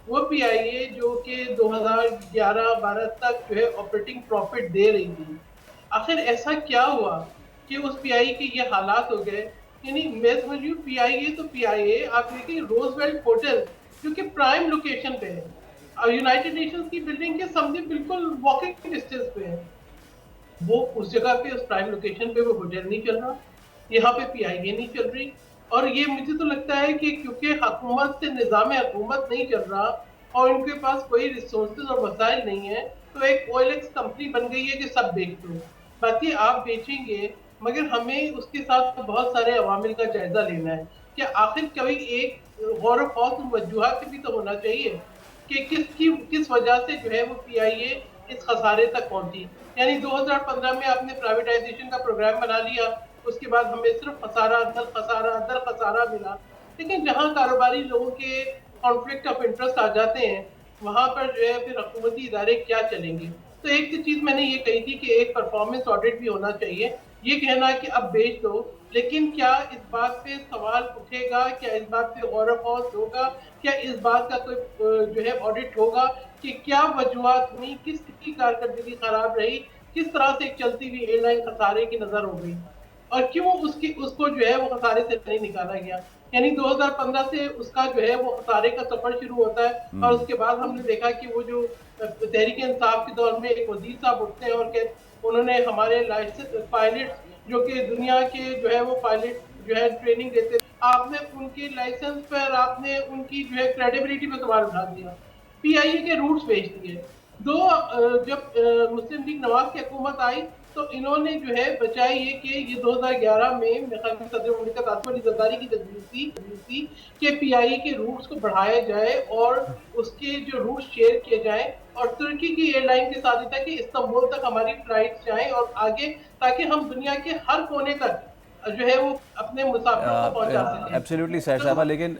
वो PIA जो कि 2011-12 तक जो है ऑपरेटिंग प्रॉफिट दे रही थी, आखिर ऐसा क्या हुआ कि उस PIA के ये हालात हो गए? यानी मैं समझ रही हूँ PIA तो PIA, आप देखिए रोजवेल्ट होटल जो कि प्राइम लोकेशन पे है और यूनाइटेड नेशंस की बिल्डिंग के सामने बिल्कुल वॉकिंग डिस्टेंस पे है, वो उस जगह पे, उस प्राइम लोकेशन पे वो होटल नहीं चल रहा, यहाँ पे PIA नहीं चल रही। और ये मुझे तो लगता है कि क्योंकि हुकूमत से निज़ाम हुकूमत नहीं चल रहा और उनके पास कोई रिसोर्सेज और वसाइल नहीं है, तो एक OLX कंपनी बन गई है कि सब बेच दो। बाकी आप बेचेंगे, मगर हमें उसके साथ बहुत सारे अवामिल का जायजा लेना है कि आखिर कभी एक गौर व खौफ वजूहात भी तो होना चाहिए कि किस वजह से जो है वो PIA इस खसारे तक पहुंची। यानी 2015 में आपने प्राइवेटाइजेशन का प्रोग्राम बना लिया, उसके बाद हमें सिर्फ खसारा दर खसारा मिला, लेकिन जहां कारोबारी लोगों के कॉन्फ्लिक्ट ऑफ इंटरेस्ट आ जाते हैं, वहां पर जो है फिर हुकूमती इदारे क्या चलेंगे। तो एक चीज मैंने ये कही थी कि एक परफॉर्मेंस ऑडिट भी होना चाहिए। ये कहना कि अब बेच दो, लेकिन क्या इस बात पे सवाल उठेगा, क्या इस बात पे गौर व खौफ होगा, क्या इस बात का कोई जो है ऑडिट होगा कि क्या वजूहात हुई, किसकी कारकर्दगी खराब रही, किस तरह से एक चलती हुई एयरलाइन खसारे की नजर हो गई और क्यों उसको जो है वो खसारे से नहीं निकाला गया। यानी 2015 से उसका जो है वो खसारे का सफर शुरू होता है और उसके बाद हमने देखा कि वो जो तहरीक इंसाफ के दौर में एक वजीर साहब उठते हैं और उन्होंने हमारे लाइसेंस पायलट जो कि दुनिया के जो है वो पायलट जो है ट्रेनिंग देते, आपने उनके लाइसेंस पर आपने उनकी जो है क्रेडिबिलिटी पे सवाल उठा दिया, PIA के रूट्स बेच दिए। जब मुस्लिम लीग नवाज की हुकूमत आई तो इन्होंने जो है बचाई है कि ये 2011 में मेरे ख्याल में सदर मुमलिकत आसिफ अली जरदारी की तजवीज़ थी कि पीआईए के रूट्स को बढ़ाया जाए और उसके जो रूट्स शेयर किए जाएं और तुर्की की एयरलाइन के साथ था कि इस्तांबुल तक हमारी फ्लाइट्स जाएं और आगे, ताकि हम दुनिया के हर कोने तक जो है वो अपने मुसाफिरों को पहुंचा सकें। एब्सोल्युटली सर साहब, लेकिन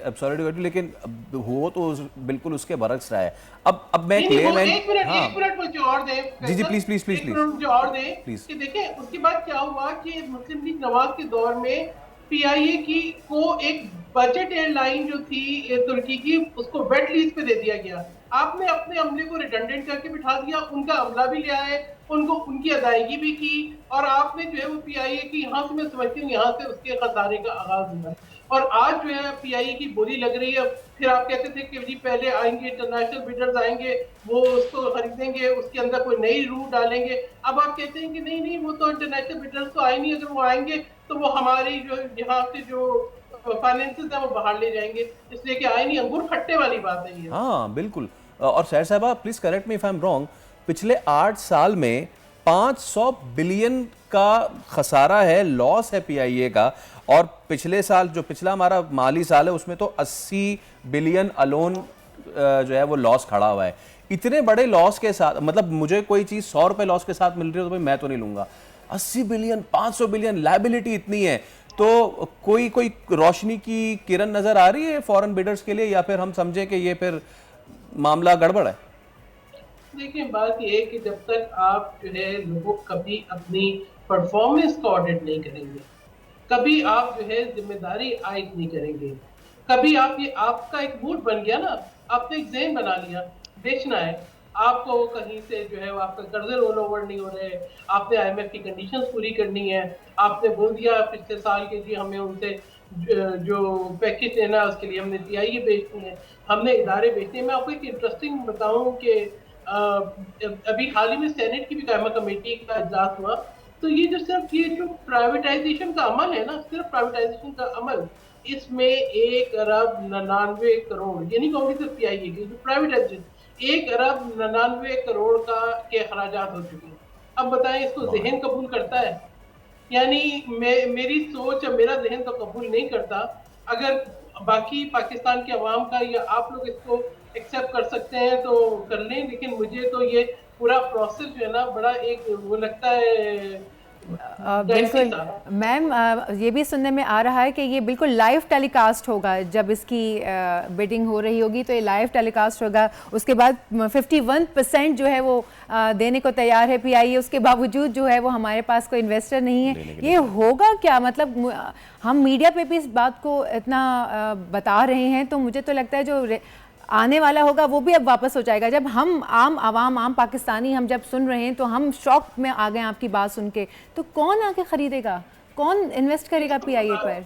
लेकिन हो तो बिल्कुल उसके बरक्स रहा है। अब मैं क्लेम है, एक मिनट मुझे और दें। जी प्लीज मुझे और दें कि देखिए उसके बाद क्या हुआ कि मुस्लिम लीग नवाज के दौर में पीआईए की को एक बजट एयरलाइन जो थी तुर्की की, उसको वेट लीज पे दे दिया गया। आपने अपने अमले को रिडंडेंट करके बिठा दिया, उनका अमला भी ले आए, उनको उनकी अदायगी भी की, और आपने जो है वो पीआईए की, यहाँ से मैं समझती हूँ यहाँ से उसके खसारे का आगाज हुआ। और आज जो है पीआईए की बोली लग रही है। फिर आप कहते थे कि जी पहले आएंगे इंटरनेशनल बिडर्स आएंगे, वो उसको खरीदेंगे, उसके अंदर कोई नई रूट डालेंगे। अब आप कहते हैं कि नहीं वो तो इंटरनेशनल बिडर्स तो आए नहीं, अगर वो आएंगे तो वो हमारी जो यहाँ से जो फाइनेंसेस है वो बाहर ले जाएंगे, इसलिए कि आए नहीं। अंगूर खट्टे वाली बात है ये। हाँ बिल्कुल। और सैर साहबा please correct me if I am wrong, पिछले 8 साल में 500 बिलियन का खसारा है, लॉस है पीआईए का। और पिछले साल जो पिछला हमारा माली साल है उसमें तो 80 बिलियन अलोन जो है वो लॉस खड़ा हुआ है। इतने बड़े लॉस के साथ, मतलब मुझे कोई चीज 100 रुपए लॉस के साथ मिल रही है तो भाई मैं तो नहीं लूंगा। 80 बिलियन 500 बिलियन लायबिलिटी इतनी है, तो कोई रोशनी की किरण नजर आ रही है फॉरेन बिडर्स के लिए, या फिर हम समझे कि ये फिर मामला गड़बड़ है? देखिए बात ये है कि जब तक आप जो है लोगों कभी अपनी परफॉर्मेंस को ऑडिट नहीं करेंगे, कभी आप जो है जिम्मेदारी आयद नहीं करेंगे, कभी आप ये आपका एक मूड बन गया ना, आपने एक ज़हन बना लिया बेचना है आपको, कहीं से जो है आपका कर्जे रोल ओवर नहीं हो रहे, आपने आईएमएफ की कंडीशंस पूरी करनी है, आपने बोल दिया पिछले साल के जी हमें उनसे जो पैकेज लेना है उसके लिए हमने पीआईए बेचनी है, हमने इदारे बेचने हैं। मैं आपको एक इंटरेस्टिंग बताऊं कि अभी हाल ही में सेनेट की भी कायमा कमेटी का इजलास हुआ, तो ये जो प्राइवेटाइजेशन का अमल है ना, सिर्फ प्राइवेटाइजेशन का अमल, इसमें 1 अरब 99 करोड़, ये नहीं कहूँगी सिर्फ पीआईए की, जो प्राइवेटाइजेशन 1 अरब 99 करोड़ के अखराजात हो चुके हैं। अब बताएं इसको जहन कबूल करता है? यानी मेरी सोच और मेरा जहन तो कबूल नहीं करता। अगर बाकी पाकिस्तान के अवाम का या आप लोग इसको एक्सेप्ट कर सकते हैं तो कर लें, लेकिन मुझे तो ये पूरा प्रोसेस जो है ना बड़ा एक वो लगता है। बिल्कुल मैम, ये भी सुनने में आ रहा है कि ये बिल्कुल लाइव टेलीकास्ट होगा, जब इसकी बिडिंग हो रही होगी तो ये लाइव टेलीकास्ट होगा। उसके बाद 51% जो है वो देने को तैयार है पीआईए, उसके बावजूद जो है वो हमारे पास कोई इन्वेस्टर नहीं है। ये होगा क्या? मतलब हम मीडिया पे भी इस बात को इतना बता रहे हैं, तो मुझे तो लगता है जो आने वाला होगा वो भी अब वापस हो जाएगा। जब हम आम आवाम, आम पाकिस्तानी हम जब सुन रहे हैं तो हम शॉक में आ गए आपकी बात सुन के। तो कौन आके खरीदेगा, कौन इन्वेस्ट करेगा पीआईए पर?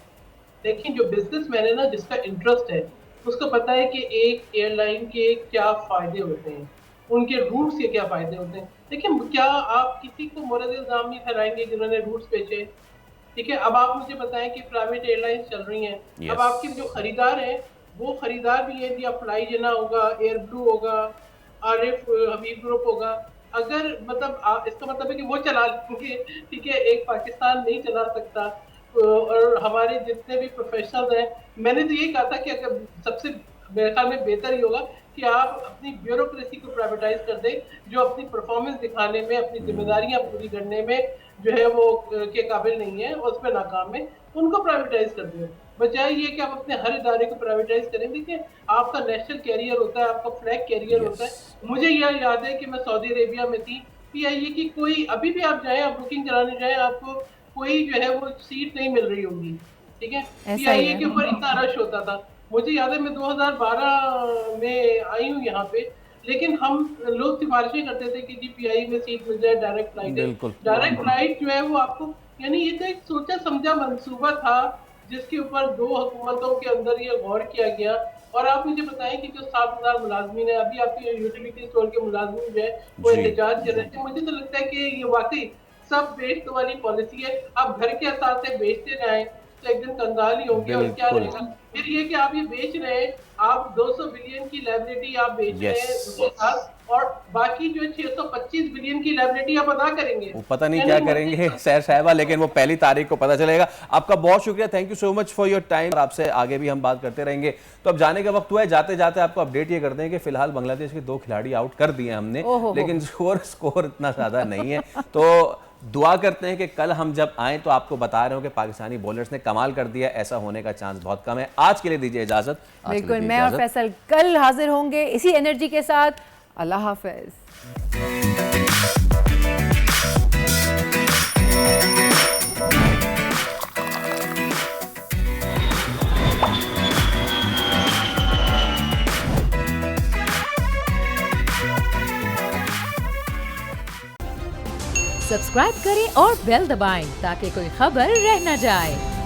देखिए जो बिजनेसमैन है ना, जिसका इंटरेस्ट है, उसको पता है कि एक एयरलाइन के क्या फायदे होते हैं, उनके रूट्स के क्या फायदे होते हैं। देखिए क्या आप किसी को मोरद इल्जाम नहीं ठहराएंगे जिन्होंने रूट्स बेचे? ठीक है, अब आप मुझे बताएं कि प्राइवेट एयरलाइंस चल रही हैं, अब आपके जो खरीदार हैं वो खरीदार भी है, या फ्लाई जना होगा, एयर ब्लू होगा, आरिफ हबीब ग्रुप होगा। अगर मतलब इसका मतलब है कि वो चला लेंगे, ठीक है, एक पाकिस्तान नहीं चला सकता। और हमारे जितने भी प्रोफेशनल्स हैं, मैंने तो ये कहा था कि अगर सबसे मेरे ख्याल में बेहतर ही होगा कि आप अपनी ब्यूरोक्रेसी को प्राइवेटाइज कर दें, जो अपनी परफॉर्मेंस दिखाने में, अपनी जिम्मेदारियां पूरी करने में जो है वो के काबिल नहीं है, उसमें नाकाम है, उनको प्राइवेटाइज कर दें। बजाय ये कि आप अपने हर इदारे को प्राइवेटाइज करें। देखिए आपका नेशनल कैरियर होता है, आपका फ्लैग कैरियर होता है। मुझे यह याद है कि मैं सऊदी अरेबिया में थी, पीआईए की कोई, अभी भी आप जाएं, आप बुकिंग कराने जाएं, आपको कोई जो है वो सीट नहीं मिल रही होगी, ठीक है। पीआईए के ऊपर इतना रश होता था। मुझे याद है मैं 2012 में आई हूँ यहाँ पे, लेकिन हम लोग सिफारिशें करते थे कि जी पीआईए में सीट मिल जाए, डायरेक्ट फ्लाइट है। डायरेक्ट फ्लाइट जो है वो आपको, यानी ये तो एक सोचा समझा मंसूबा था जिसके ऊपर 2 हुकूमतों के अंदर ये गौर किया गया। और आप मुझे बताएं कि जो 7,000 मुलाजमीन है, अभी आपके यूटिलिटी स्टोर के मुलाजमीन जो है वो एहतजाज कर रहे थे। मुझे तो लगता है कि ये वाकई सब बेच वाली पॉलिसी है। आप घर के असास से बेचते जाएं तो एक दिन कंगाल ही होंगे, और क्या रहेगा। फिर ये कि आप ये बेच रहे हैं, आप 200 बिलियन की लायबिलिटी आप बेच रहे हैं, उसके साथ और बाकी जो 625 बिलियन की लायबिलिटी आप अदा करेंगे। वो पता नहीं क्या करेंगे सैर साहबा, लेकिन वो पहली तारीख को पता चलेगा। आपका बहुत शुक्रिया, thank you so much for your time. आपसे आगे भी हम बात करते रहेंगे। तो अब जाने का वक्त हुआ है। जाते जाते आपको अपडेट ये कर दें कि फिलहाल बांग्लादेश के 2 खिलाड़ी आउट कर दिए हमने, लेकिन स्कोर इतना ज्यादा नहीं है। तो दुआ करते हैं कि कल हम जब आए तो आपको बता रहे हो कि पाकिस्तानी बॉलर्स ने कमाल कर दिया। ऐसा होने का चांस बहुत कम है। आज के लिए दीजिए इजाजत। बिल्कुल, मैं और फैसल कल हाजिर होंगे इसी एनर्जी के साथ। अल्लाह हाफिज। सब्सक्राइब करें और बेल दबाएं ताकि कोई खबर रह न जाए।